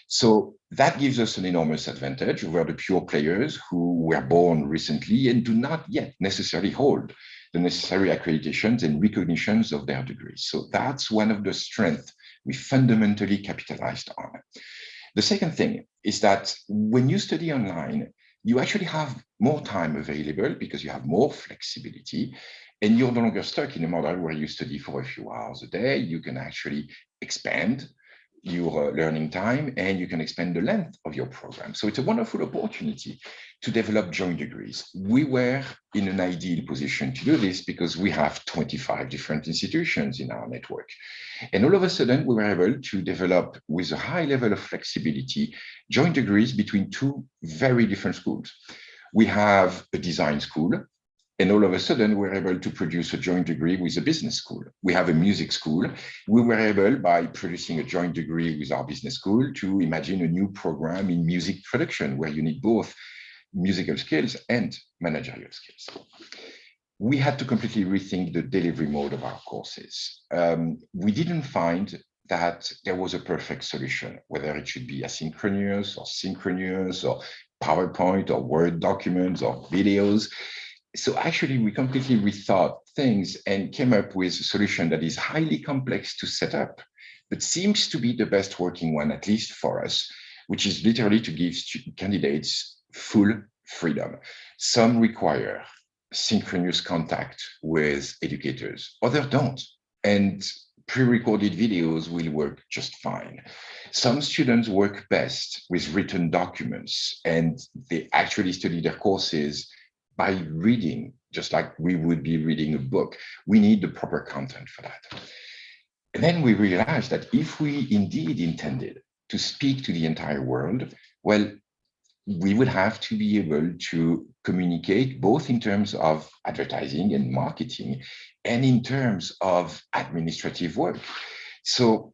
So that gives us an enormous advantage over the pure players who were born recently and do not yet necessarily hold the necessary accreditations and recognitions of their degrees. So that's one of the strengths we fundamentally capitalized on. The second thing is that when you study online, you actually have more time available because you have more flexibility and you're no longer stuck in a model where you study for a few hours a day. You can actually expand your learning time and you can expand the length of your program. So it's a wonderful opportunity to develop joint degrees. We were in an ideal position to do this because we have 25 different institutions in our network. And all of a sudden, we were able to develop with a high level of flexibility, joint degrees between two very different schools. We have a design school, and all of a sudden, we're able to produce a joint degree with a business school. We have a music school. We were able, by producing a joint degree with our business school, to imagine a new program in music production where you need both musical skills and managerial skills. We had to completely rethink the delivery mode of our courses. We didn't find that there was a perfect solution, whether it should be asynchronous or synchronous or PowerPoint or Word documents or videos. So actually, we completely rethought things and came up with a solution that is highly complex to set up, but seems to be the best working one, at least for us, which is literally to give candidates full freedom. Some require synchronous contact with educators, others don't. And pre-recorded videos will work just fine. Some students work best with written documents, and they actually study their courses by reading, just like we would be reading a book. We need the proper content for that. And then we realized that if we indeed intended to speak to the entire world, well, we would have to be able to communicate both in terms of advertising and marketing and in terms of administrative work. So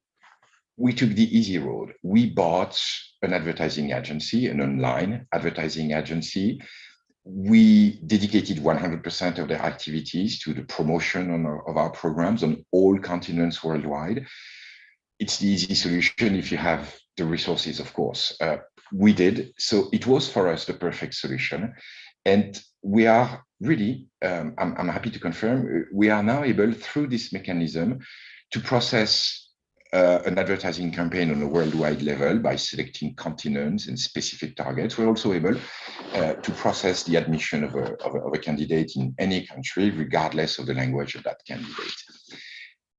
we took the easy road. We bought an advertising agency, an online advertising agency. We dedicated 100% of their activities to the promotion of our programs on all continents worldwide. It's the easy solution if you have the resources, of course. We did. So it was for us the perfect solution. And we are really, I'm happy to confirm, we are now able, through this mechanism, to process an advertising campaign on a worldwide level by selecting continents and specific targets. We're also able to process the admission of a candidate in any country, regardless of the language of that candidate.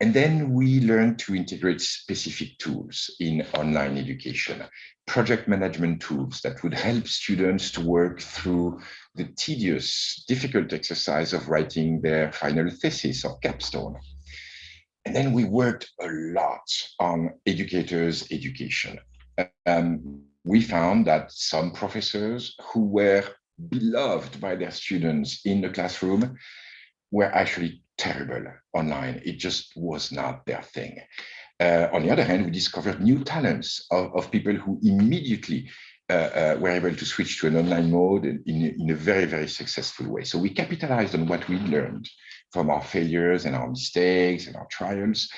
And then we learned to integrate specific tools in online education, project management tools that would help students to work through the tedious, difficult exercise of writing their final thesis or capstone. And then we worked a lot on educators' education. We found that some professors who were beloved by their students in the classroom were actually terrible online. It just was not their thing. On the other hand, we discovered new talents of people who immediately were able to switch to an online mode in a very, very successful way. So we capitalized on what we learned from our failures and our mistakes and our trials.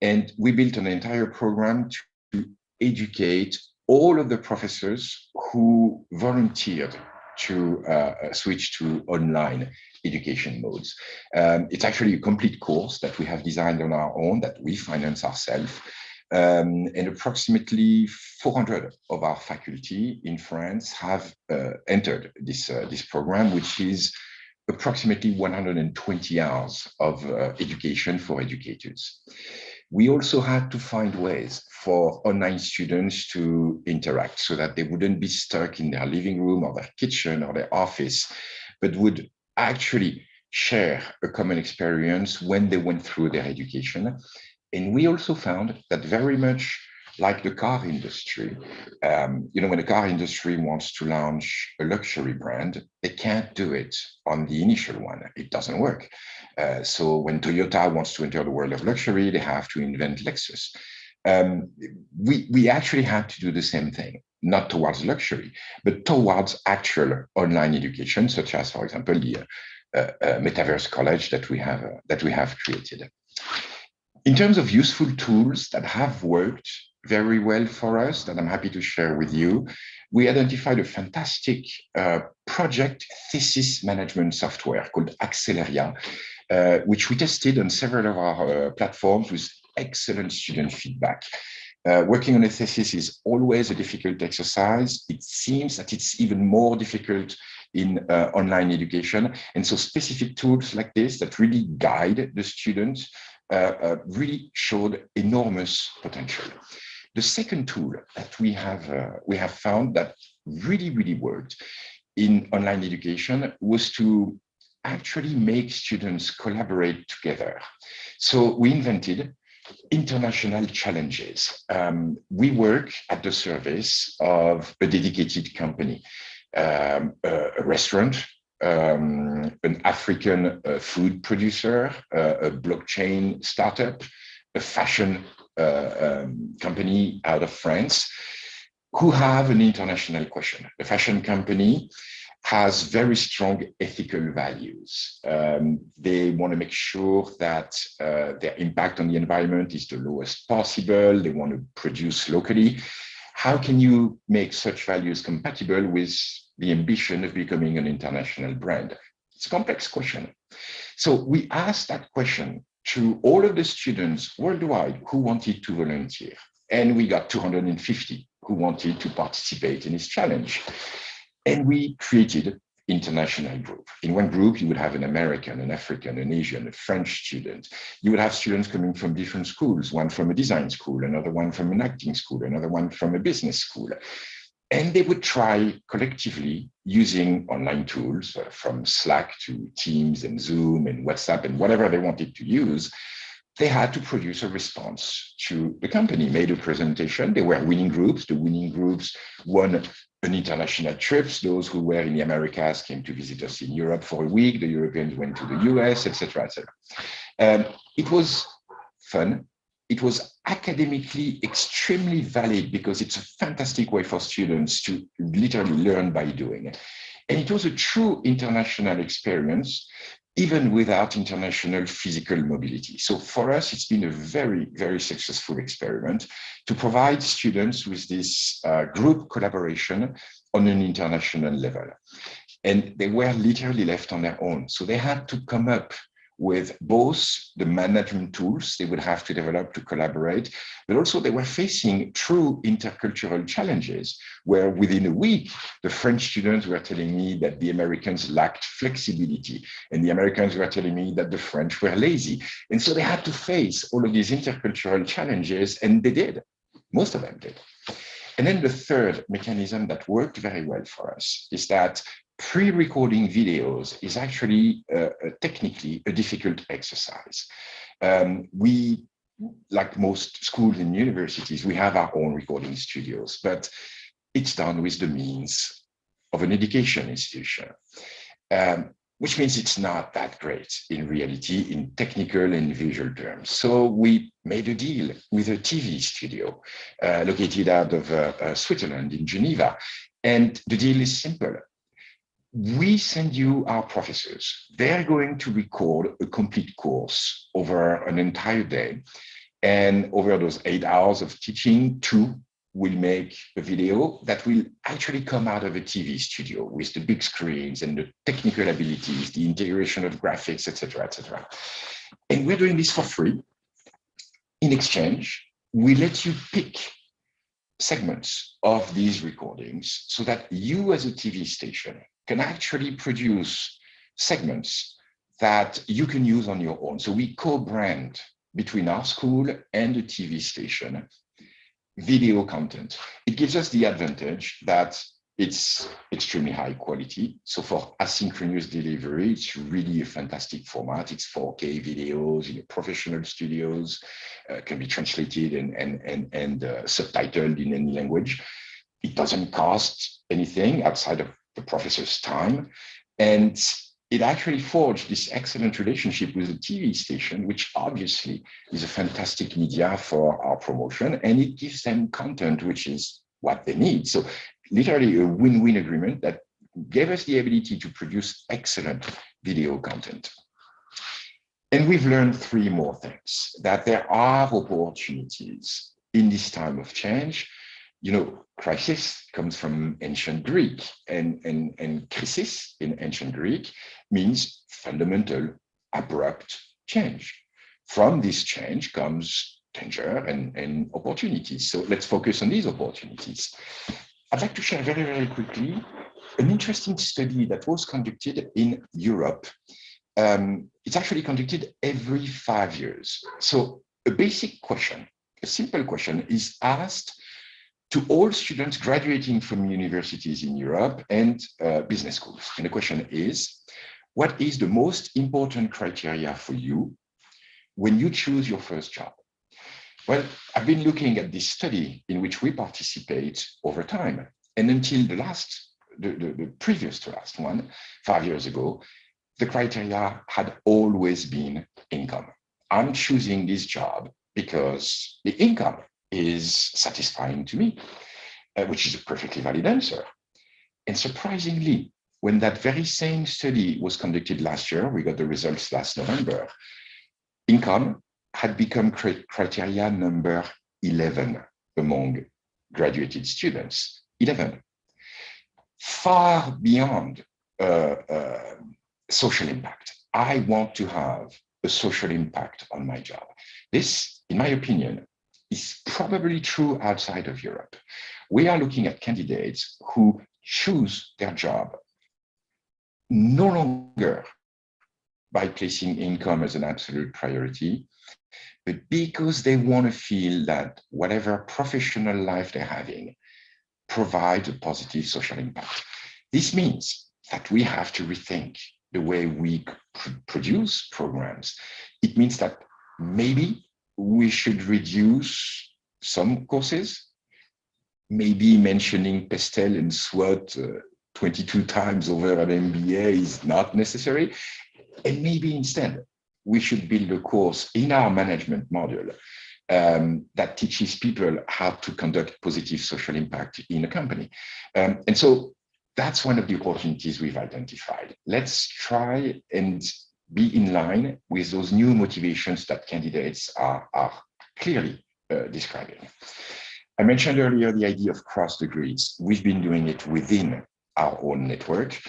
And we built an entire program to educate all of the professors who volunteered to switch to online education modes. It's actually a complete course that we have designed on our own, that we finance ourselves. And approximately 400 of our faculty in France have entered this program, which is approximately 120 hours of education for educators. We also had to find ways for online students to interact so that they wouldn't be stuck in their living room or their kitchen or their office, but would actually share a common experience when they went through their education. And we also found that very much like the car industry, when the car industry wants to launch a luxury brand, they can't do it on the initial one. It doesn't work. So when Toyota wants to enter the world of luxury, they have to invent Lexus. We actually had to do the same thing, not towards luxury, but towards actual online education, such as, for example, the Metaverse College that we have created. In terms of useful tools that have worked very well for us, that I'm happy to share with you, we identified a fantastic project thesis management software called Accelleria, which we tested on several of our platforms with excellent student feedback. Working on a thesis is always a difficult exercise. It seems that it's even more difficult in online education. And so specific tools like this that really guide the students really showed enormous potential. The second tool that we have found that really worked in online education was to actually make students collaborate together. So we invented international challenges. We work at the service of a dedicated company, a restaurant, an African food producer, a blockchain startup, a fashion company out of France, who have an international question. The fashion company has very strong ethical values. They want to make sure that their impact on the environment is the lowest possible. They want to produce locally. How can you make such values compatible with the ambition of becoming an international brand? It's a complex question. So we asked that question to all of the students worldwide who wanted to volunteer. And we got 250 who wanted to participate in this challenge. And we created international group. In one group, you would have an American, an African, an Asian, a French student. You would have students coming from different schools, one from a design school, another one from an acting school, another one from a business school. And they would try collectively using online tools from Slack to Teams and Zoom and WhatsApp and whatever they wanted to use. They had to produce a response to the company, made a presentation. They were winning groups. The winning groups won an international trips. Those who were in the Americas came to visit us in Europe for a week. The Europeans went to the US, etc., etc. It was fun. It was academically extremely valid because it's a fantastic way for students to literally learn by doing. And it was a true international experience, even without international physical mobility. So for us, it's been a very successful experiment to provide students with this group collaboration on an international level. And they were literally left on their own. So they had to come up with both the management tools they would have to develop to collaborate, but also they were facing true intercultural challenges where within a week, the French students were telling me that the Americans lacked flexibility and the Americans were telling me that the French were lazy. And so they had to face all of these intercultural challenges, and they did. Most of them did. And then the third mechanism that worked very well for us is that pre-recording videos is actually technically a difficult exercise. We, like most schools and universities, we have our own recording studios, but it's done with the means of an education institution, which means it's not that great in reality in technical and visual terms. So we made a deal with a TV studio located out of Switzerland in Geneva. And the deal is simple. We send you our professors. They're going to record a complete course over an entire day. And over those 8 hours of teaching, 2 will make a video that will actually come out of a TV studio with the big screens and the technical abilities, the integration of graphics, etc., etc. And we're doing this for free. In exchange, we let you pick segments of these recordings so that you as a TV station can actually produce segments that you can use on your own. So we co-brand between our school and the TV station video content. It gives us the advantage that it's extremely high quality. So for asynchronous delivery, it's really a fantastic format. It's 4K videos in professional studios, can be translated and subtitled in any language. It doesn't cost anything outside of the professor's time. And it actually forged this excellent relationship with the TV station, which obviously is a fantastic media for our promotion, and it gives them content, which is what they need. So literally a win-win agreement that gave us the ability to produce excellent video content. And we've learned 3 more things: that there are opportunities in this time of change. You know, crisis comes from ancient Greek, and krisis in ancient Greek means fundamental, abrupt change. From this change comes danger and opportunities. So let's focus on these opportunities. I'd like to share very, very quickly an interesting study that was conducted in Europe. It's actually conducted every 5 years. So a basic question, a simple question is asked to all students graduating from universities in Europe and business schools. And the question is, what is the most important criteria for you when you choose your first job? Well, I've been looking at this study in which we participate over time. And until the previous to last one, 5 years ago, the criteria had always been income. I'm choosing this job because the income is satisfying to me, which is a perfectly valid answer. And surprisingly, when that very same study was conducted last year, we got the results last November, income had become criteria number 11 among graduated students, 11. Far beyond social impact. I want to have a social impact on my job. This, in my opinion, is probably true outside of Europe. We are looking at candidates who choose their job no longer by placing income as an absolute priority, but because they want to feel that whatever professional life they're having provides a positive social impact. This means that we have to rethink the way we produce programs. It means that maybe we should reduce some courses, maybe mentioning Pestel and SWOT 22 times over an MBA is not necessary. And maybe instead, we should build a course in our management module that teaches people how to conduct positive social impact in a company. And so that's one of the opportunities we've identified. Let's try and be in line with those new motivations that candidates are clearly describing. I mentioned earlier the idea of cross degrees. We've been doing it within our own network.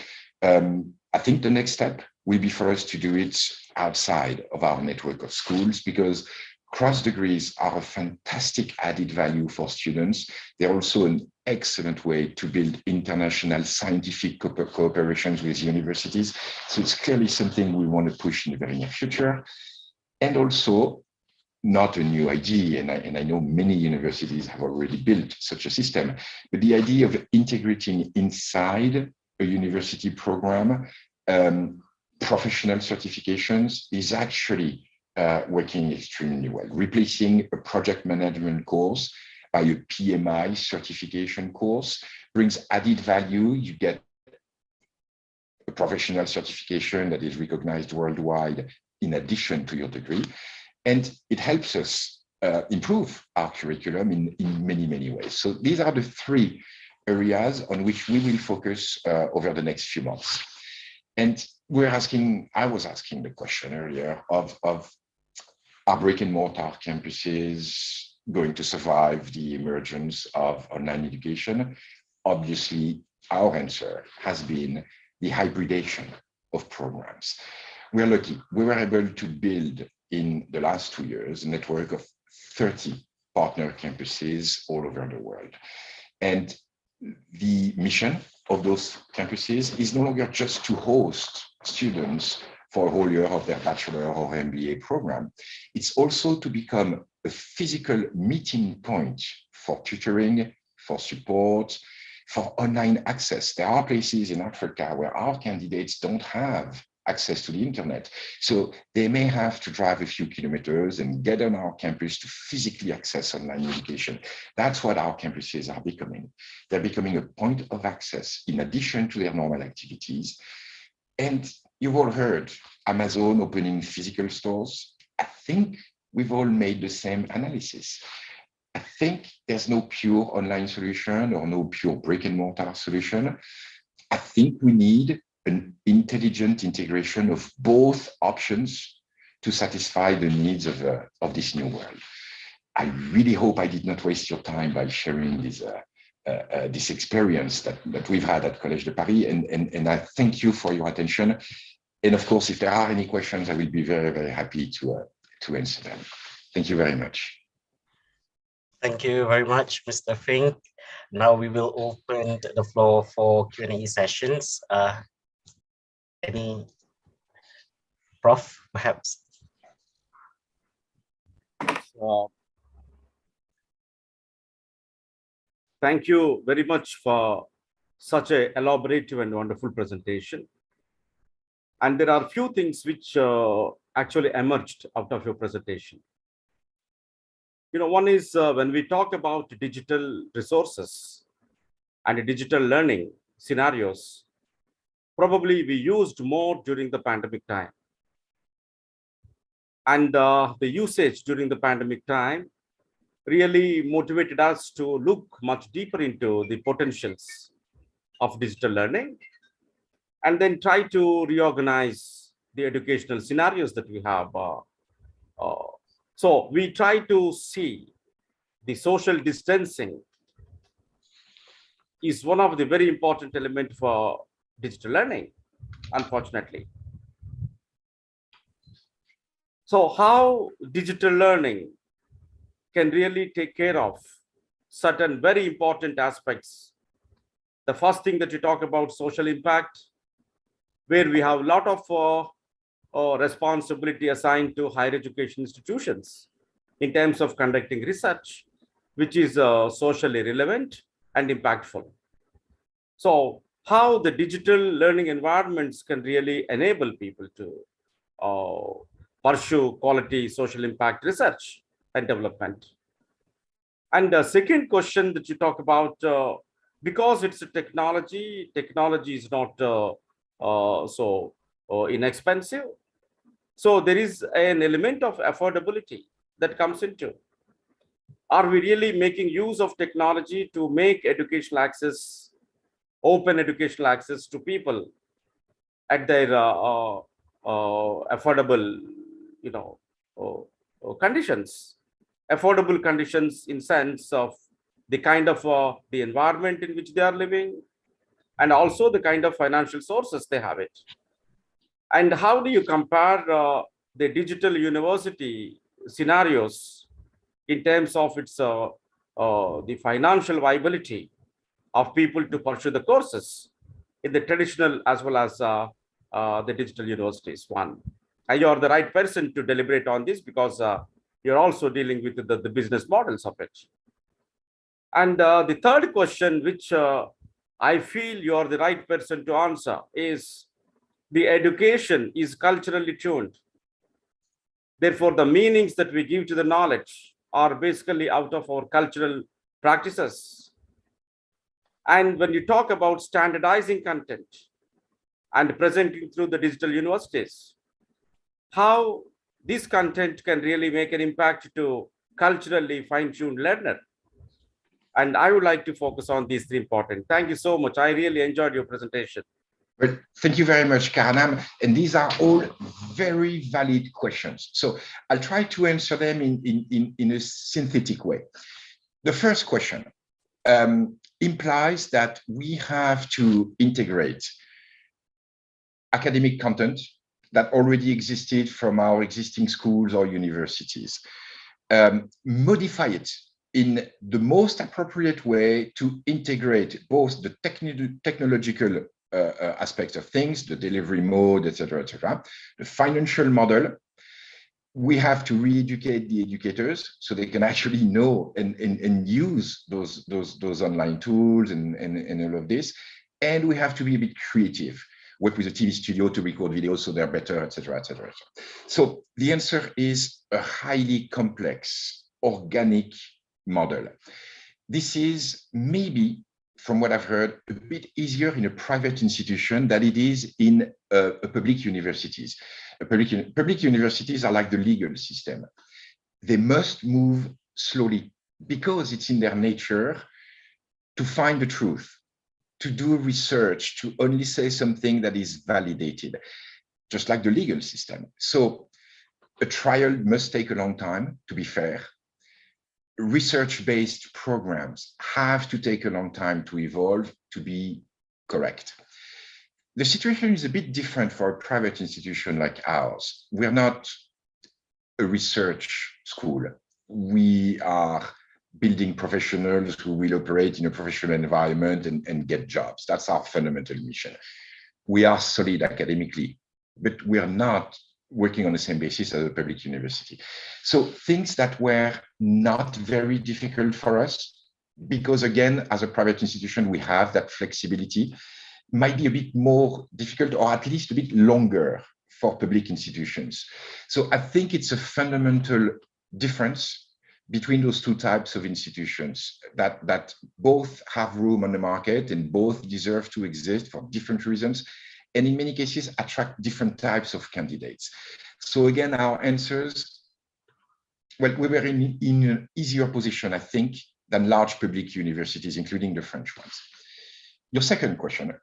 I think the next step will be for us to do it outside of our network of schools, because cross degrees are a fantastic added value for students. They're also an excellent way to build international scientific cooperations with universities. So it's clearly something we want to push in the very near future. And also, not a new idea, and I know many universities have already built such a system, but the idea of integrating inside a university program professional certifications is actually working extremely well. Replacing a project management course by a PMI certification course brings added value. You get a professional certification that is recognized worldwide in addition to your degree. And it helps us improve our curriculum in many, many ways. So these are the three areas on which we will focus over the next few months. And I was asking the question earlier of are brick and mortar campuses going to survive the emergence of online education? Obviously, our answer has been the hybridation of programs. We're lucky. We were able to build in the last 2 years a network of 30 partner campuses all over the world. And the mission of those campuses is no longer just to host students for a whole year of their bachelor or MBA program. It's also to become a physical meeting point for tutoring, for support, for online access. There are places in Africa where our candidates don't have access to the internet. So they may have to drive a few kilometers and get on our campus to physically access online education. That's what our campuses are becoming. They're becoming a point of access in addition to their normal activities. And you've all heard Amazon opening physical stores. I think we've all made the same analysis. I think there's no pure online solution or no pure brick and mortar solution. I think we need an intelligent integration of both options to satisfy the needs of this new world. I really hope I did not waste your time by sharing this experience that we've had at Collège de Paris, and I thank you for your attention. And of course, if there are any questions, I will be very, very happy to answer them. Thank you very much. Thank you very much, Mr. Fink. Now we will open the floor for Q&A sessions. Any Prof, perhaps? Thank you very much for such an elaborative and wonderful presentation. And there are a few things which actually emerged out of your presentation. One is when we talk about digital resources and digital learning scenarios, probably we used more during the pandemic time. And the usage during the pandemic time really motivated us to look much deeper into the potentials of digital learning and then try to reorganize the educational scenarios that we have. So we try to see the social distancing is one of the very important elements for digital learning, unfortunately. So how digital learning can really take care of certain very important aspects. The first thing that you talk about, social impact, where we have a lot of responsibility assigned to higher education institutions in terms of conducting research, which is socially relevant and impactful. So how the digital learning environments can really enable people to pursue quality social impact research and development. And the second question that you talk about, because it's a technology is not so inexpensive. So there is an element of affordability that comes into. Are we really making use of technology to make educational access, open educational access to people at their affordable, conditions? Affordable conditions in sense of the kind of the environment in which they are living, and also the kind of financial sources they have it. And how do you compare the digital university scenarios in terms of its the financial viability of people to pursue the courses in the traditional as well as the digital universities? One, and you are the right person to deliberate on this because you're also dealing with the business models of it. And the third question, which I feel you are the right person to answer, is the education is culturally tuned. Therefore, the meanings that we give to the knowledge are basically out of our cultural practices. And when you talk about standardizing content and presenting through the digital universities, how this content can really make an impact to culturally fine-tuned learner. And I would like to focus on these three important. Thank you so much. I really enjoyed your presentation. Well, thank you very much, Karanam. And these are all very valid questions. So I'll try to answer them in a synthetic way. The first question implies that we have to integrate academic content that already existed from our existing schools or universities, modify it in the most appropriate way to integrate both the technological aspects of things, the delivery mode, etc., the financial model. We have to re-educate the educators so they can actually know and use those online tools and all of this. And we have to be a bit creative, work with a TV studio to record videos so they're better, etc., etc. So the answer is a highly complex, organic model. This is maybe, from what I've heard, a bit easier in a private institution than it is in public universities. Public universities are like the legal system. They must move slowly because it's in their nature to find the truth, to do research, to only say something that is validated, just like the legal system. So a trial must take a long time, to be fair. Research-based programs have to take a long time to evolve, to be correct. The situation is a bit different for a private institution like ours. We're not a research school. We are building professionals who will operate in a professional environment and get jobs. That's our fundamental mission. We are solid academically, but we are not working on the same basis as a public university. So things that were not very difficult for us, because again, as a private institution, we have that flexibility, might be a bit more difficult or at least a bit longer for public institutions. So I think it's a fundamental difference between those two types of institutions that both have room on the market and both deserve to exist for different reasons, and in many cases attract different types of candidates. So again, our answers, well, we were in an easier position, I think, than large public universities, including the French ones. Your second question,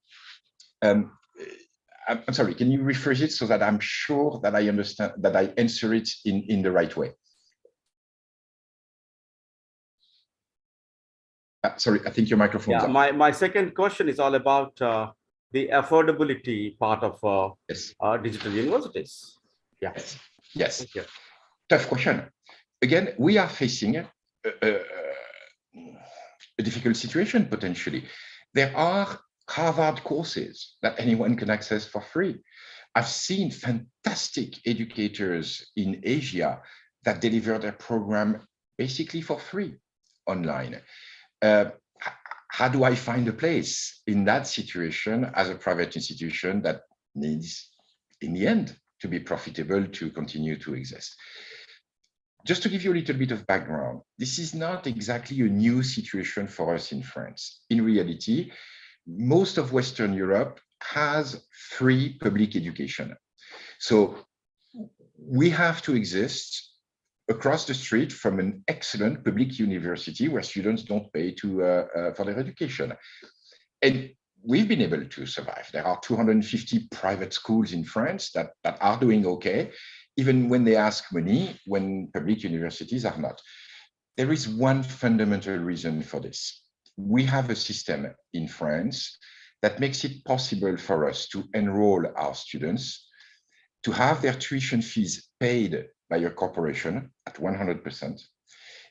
I'm sorry, can you rephrase it so that I'm sure that I understand, that I answer it in the right way? Sorry, I think your microphone is on. My second question is all about the affordability part of yes. Digital universities. Yeah. Yes. Thank you. Tough question. Again, we are facing a difficult situation potentially. There are Harvard courses that anyone can access for free. I've seen fantastic educators in Asia that deliver their program basically for free online. How do I find a place in that situation as a private institution that needs, in the end, to be profitable to continue to exist? Just to give you a little bit of background, this is not exactly a new situation for us in France. In reality, most of Western Europe has free public education. So we have to exist across the street from an excellent public university where students don't pay for their education. And we've been able to survive. There are 250 private schools in France that are doing okay, even when they ask money, when public universities are not. There is one fundamental reason for this. We have a system in France that makes it possible for us to enroll our students, to have their tuition fees paid by a corporation at 100%,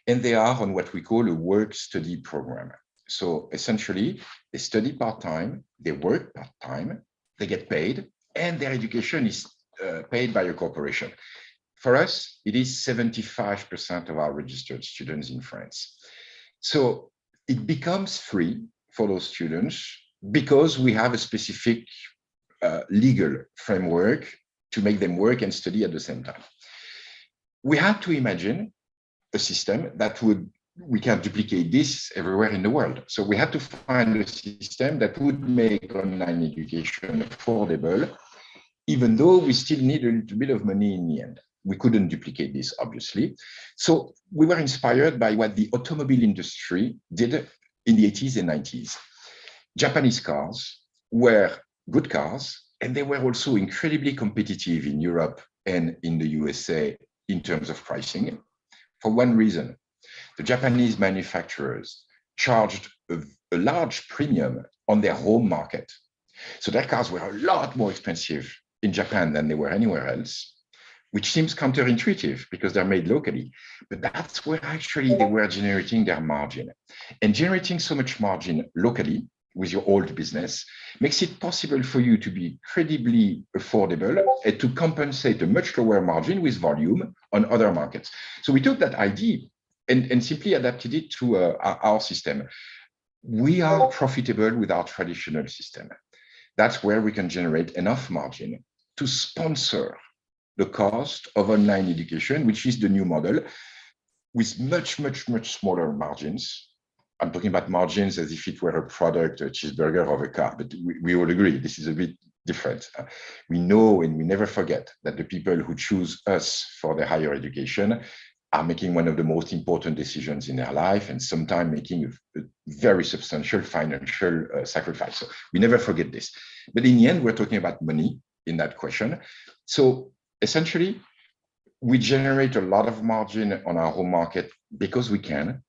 and they are on what we call a work-study program. So essentially, they study part-time, they work part-time, they get paid, and their education is paid by a corporation. For us, it is 75% of our registered students in France. So it becomes free for those students because we have a specific legal framework to make them work and study at the same time. We had to imagine a system that we can duplicate this everywhere in the world. So we had to find a system that would make online education affordable, even though we still need a little bit of money in the end. We couldn't duplicate this, obviously. So we were inspired by what the automobile industry did in the 80s and 90s. Japanese cars were good cars, and they were also incredibly competitive in Europe and in the USA in terms of pricing. For one reason, the Japanese manufacturers charged a large premium on their home market. So their cars were a lot more expensive in Japan than they were anywhere else, which seems counterintuitive because they're made locally. But that's where actually they were generating their margin. And generating so much margin locally with your old business makes it possible for you to be incredibly affordable and to compensate a much lower margin with volume on other markets. So we took that idea and simply adapted it to our system. We are profitable with our traditional system. That's where we can generate enough margin to sponsor the cost of online education, which is the new model, with much, much, much smaller margins. I'm talking about margins as if it were a product, a cheeseburger or a car, but we all agree this is a bit different. We know and we never forget that the people who choose us for their higher education are making one of the most important decisions in their life and sometimes making a very substantial financial sacrifice. So we never forget this. But in the end, we're talking about money in that question. So essentially, we generate a lot of margin on our home market because we can.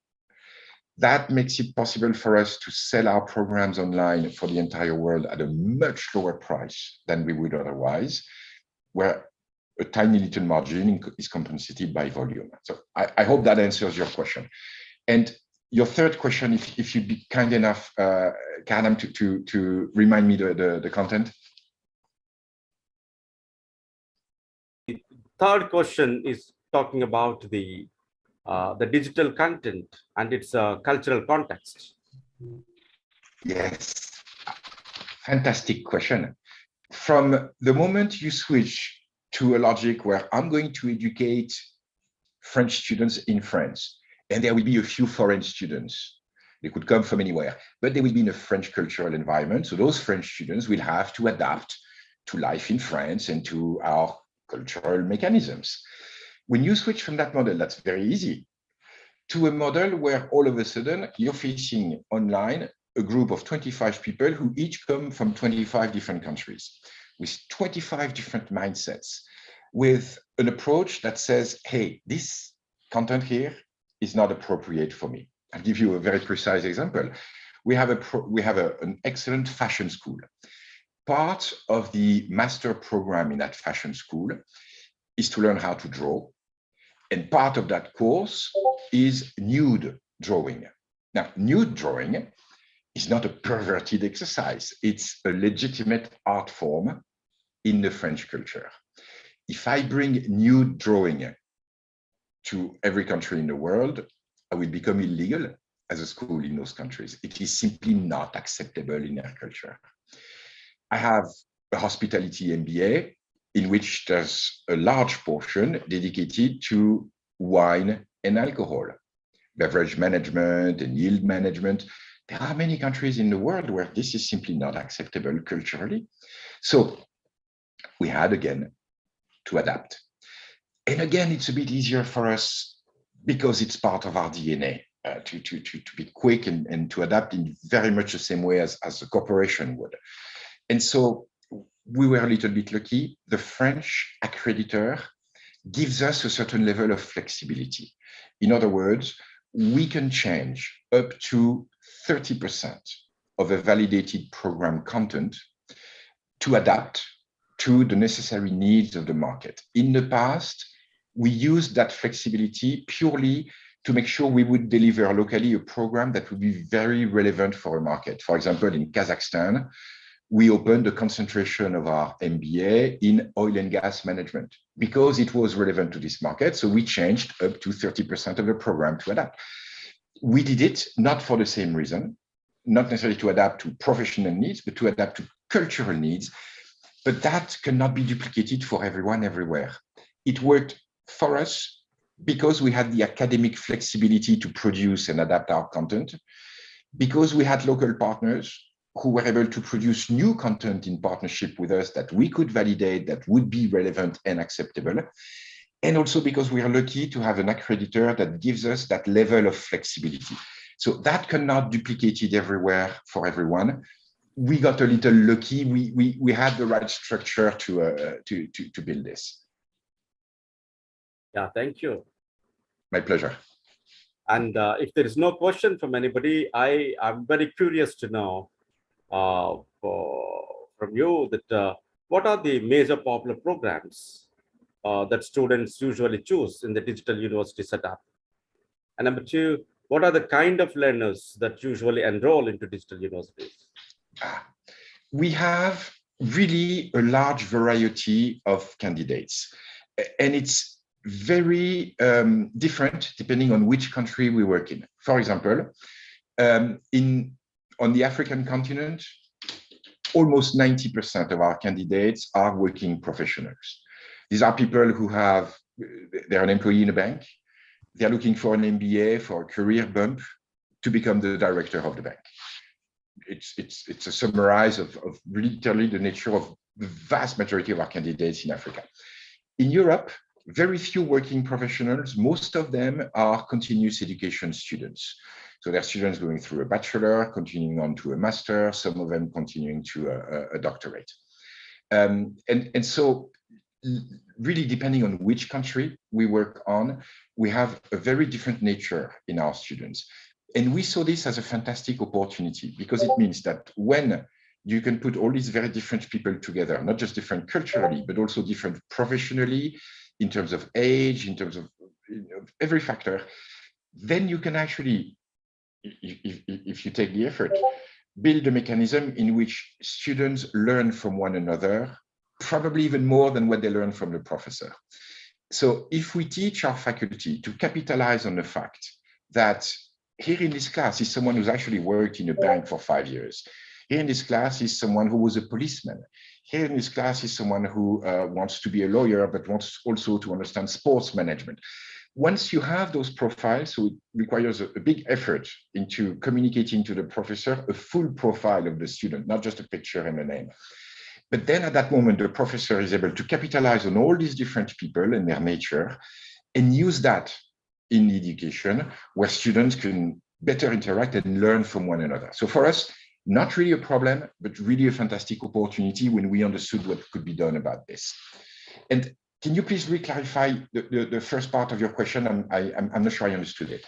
That makes it possible for us to sell our programs online for the entire world at a much lower price than we would otherwise, where a tiny little margin is compensated by volume. So I hope that answers your question. And your third question, if you'd be kind enough, Karam, to remind me the content. The third question is talking about the digital content and its cultural context. Yes, fantastic question. From the moment you switch to a logic where I'm going to educate French students in France, and there will be a few foreign students, they could come from anywhere, but they will be in a French cultural environment. So those French students will have to adapt to life in France and to our cultural mechanisms. When you switch from that model, that's very easy, to a model where all of a sudden you're facing online a group of 25 people who each come from 25 different countries with 25 different mindsets, with an approach that says, hey, this content here is not appropriate for me. I'll give you a very precise example. We have an excellent fashion school. Part of the master program in that fashion school is to learn how to draw. And part of that course is nude drawing. Now, nude drawing is not a perverted exercise. It's a legitimate art form in the French culture. If I bring nude drawing to every country in the world, I will become illegal as a school in those countries. It is simply not acceptable in their culture. I have a hospitality MBA in which there's a large portion dedicated to wine and alcohol, beverage management and yield management. There are many countries in the world where this is simply not acceptable culturally. So we had, again, to adapt. And again, it's a bit easier for us because it's part of our DNA to be quick and to adapt in very much the same way as a corporation would. And so we were a little bit lucky. The French accreditor gives us a certain level of flexibility. In other words, we can change up to 30% of a validated program content to adapt to the necessary needs of the market. In the past, we used that flexibility purely to make sure we would deliver locally a program that would be very relevant for a market. For example, in Kazakhstan, we opened a concentration of our MBA in oil and gas management because it was relevant to this market. So we changed up to 30% of the program to adapt. We did it not for the same reason, not necessarily to adapt to professional needs, but to adapt to cultural needs. But that cannot be duplicated for everyone everywhere. It worked for us because we had the academic flexibility to produce and adapt our content, because we had local partners who were able to produce new content in partnership with us that we could validate, that would be relevant and acceptable. And also because we are lucky to have an accreditor that gives us that level of flexibility. So that cannot be duplicated everywhere for everyone. We got a little lucky. We had the right structure to build this. Yeah, thank you. My pleasure. And if there is no question from anybody, I'm very curious to know from you that what are the major popular programs that students usually choose in the digital university setup? And number two, what are the kind of learners that usually enroll into digital universities? We have really a large variety of candidates, and it's very different depending on which country we work in. For example, on the African continent, almost 90% of our candidates are working professionals. These are people who they're an employee in a bank. They're looking for an MBA, for a career bump to become the director of the bank. It's a summarize of literally the nature of the vast majority of our candidates in Africa. In Europe, very few working professionals. Most of them are continuous education students. So they're students going through a bachelor, continuing on to a master, some of them continuing to a doctorate. And so really depending on which country we work on, we have a very different nature in our students. And we saw this as a fantastic opportunity because it means that when you can put all these very different people together, not just different culturally, but also different professionally, in terms of age, in terms of every factor, then you can actually, if you take the effort, build a mechanism in which students learn from one another, probably even more than what they learn from the professor. So if we teach our faculty to capitalize on the fact that here in this class is someone who's actually worked in a bank for 5 years, here in this class is someone who was a policeman, here in this class is someone who wants to be a lawyer, but wants also to understand sports management. Once you have those profiles, so it requires a big effort into communicating to the professor a full profile of the student, not just a picture and a name. But then at that moment, the professor is able to capitalize on all these different people and their nature and use that in education where students can better interact and learn from one another. So for us, not really a problem, but really a fantastic opportunity when we understood what could be done about this. And can you please re-clarify the first part of your question? I'm not sure I understood it.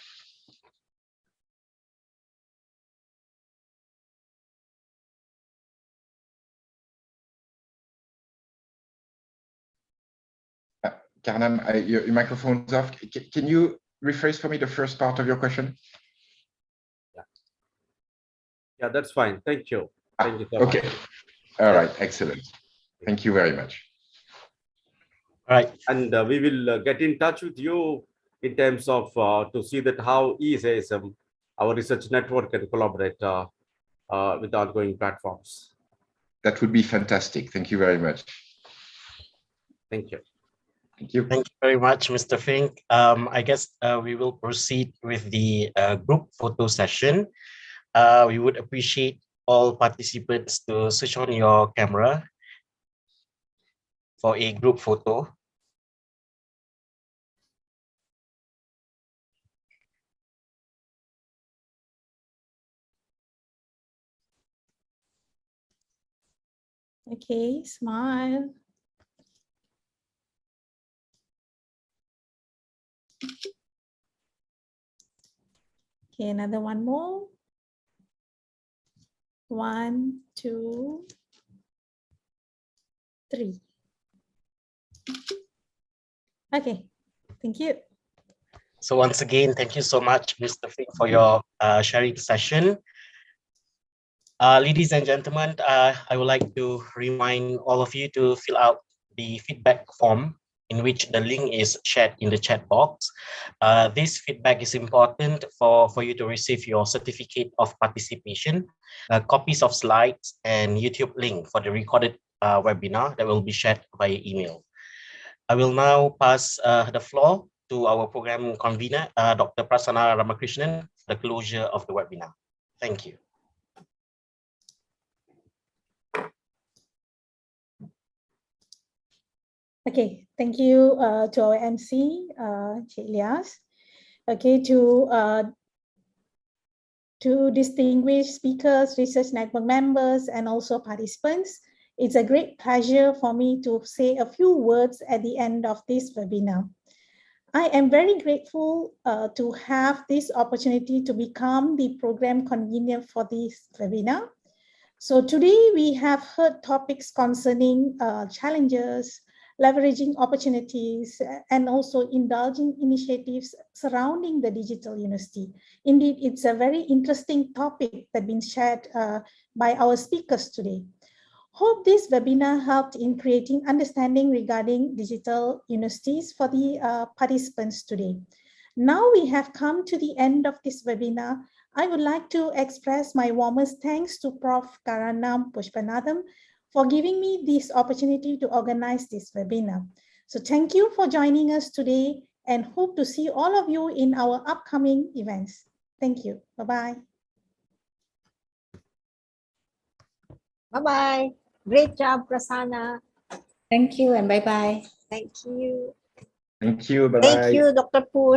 Karnam, your microphone's off. Can you rephrase for me the first part of your question? Yeah, that's fine. Thank you. Thank you so okay. much. All right. Excellent. Thank you very much. All right. And we will get in touch with you in terms of to see that how eASEM, our research network, can collaborate with ongoing platforms. That would be fantastic. Thank you very much. Thank you. Thank you. Thank you very much, Mr. Fink. I guess we will proceed with the group photo session. We would appreciate all participants to switch on your camera for a group photo. Okay, smile. Okay, another one more. 1, 2, 3. Okay, thank you. So once again, thank you so much, Mr. Fink, for your sharing session. Ladies and gentlemen, I would like to remind all of you to fill out the feedback form in which the link is shared in the chat box. This feedback is important for you to receive your certificate of participation, copies of slides, and YouTube link for the recorded webinar that will be shared via email. I will now pass the floor to our program convener, Dr. Prasanna Ramakrishnan, for the closure of the webinar. Thank you. Okay, thank you to our MC, Cik Ilyas. Okay, to distinguished speakers, research network members, and also participants, it's a great pleasure for me to say a few words at the end of this webinar. I am very grateful to have this opportunity to become the program convener for this webinar. So today we have heard topics concerning challenges, leveraging opportunities, and also indulging initiatives surrounding the digital university. Indeed, it's a very interesting topic that's been shared by our speakers today. Hope this webinar helped in creating understanding regarding digital universities for the participants today. Now we have come to the end of this webinar. I would like to express my warmest thanks to Prof. Karanam Pushpanathan for giving me this opportunity to organize this webinar. So thank you for joining us today and hope to see all of you in our upcoming events. Thank you. Bye-bye. Bye-bye. Great job, Prasanna. Thank you and bye-bye. Thank you. Thank you. Bye-bye. Thank you, Dr. Push.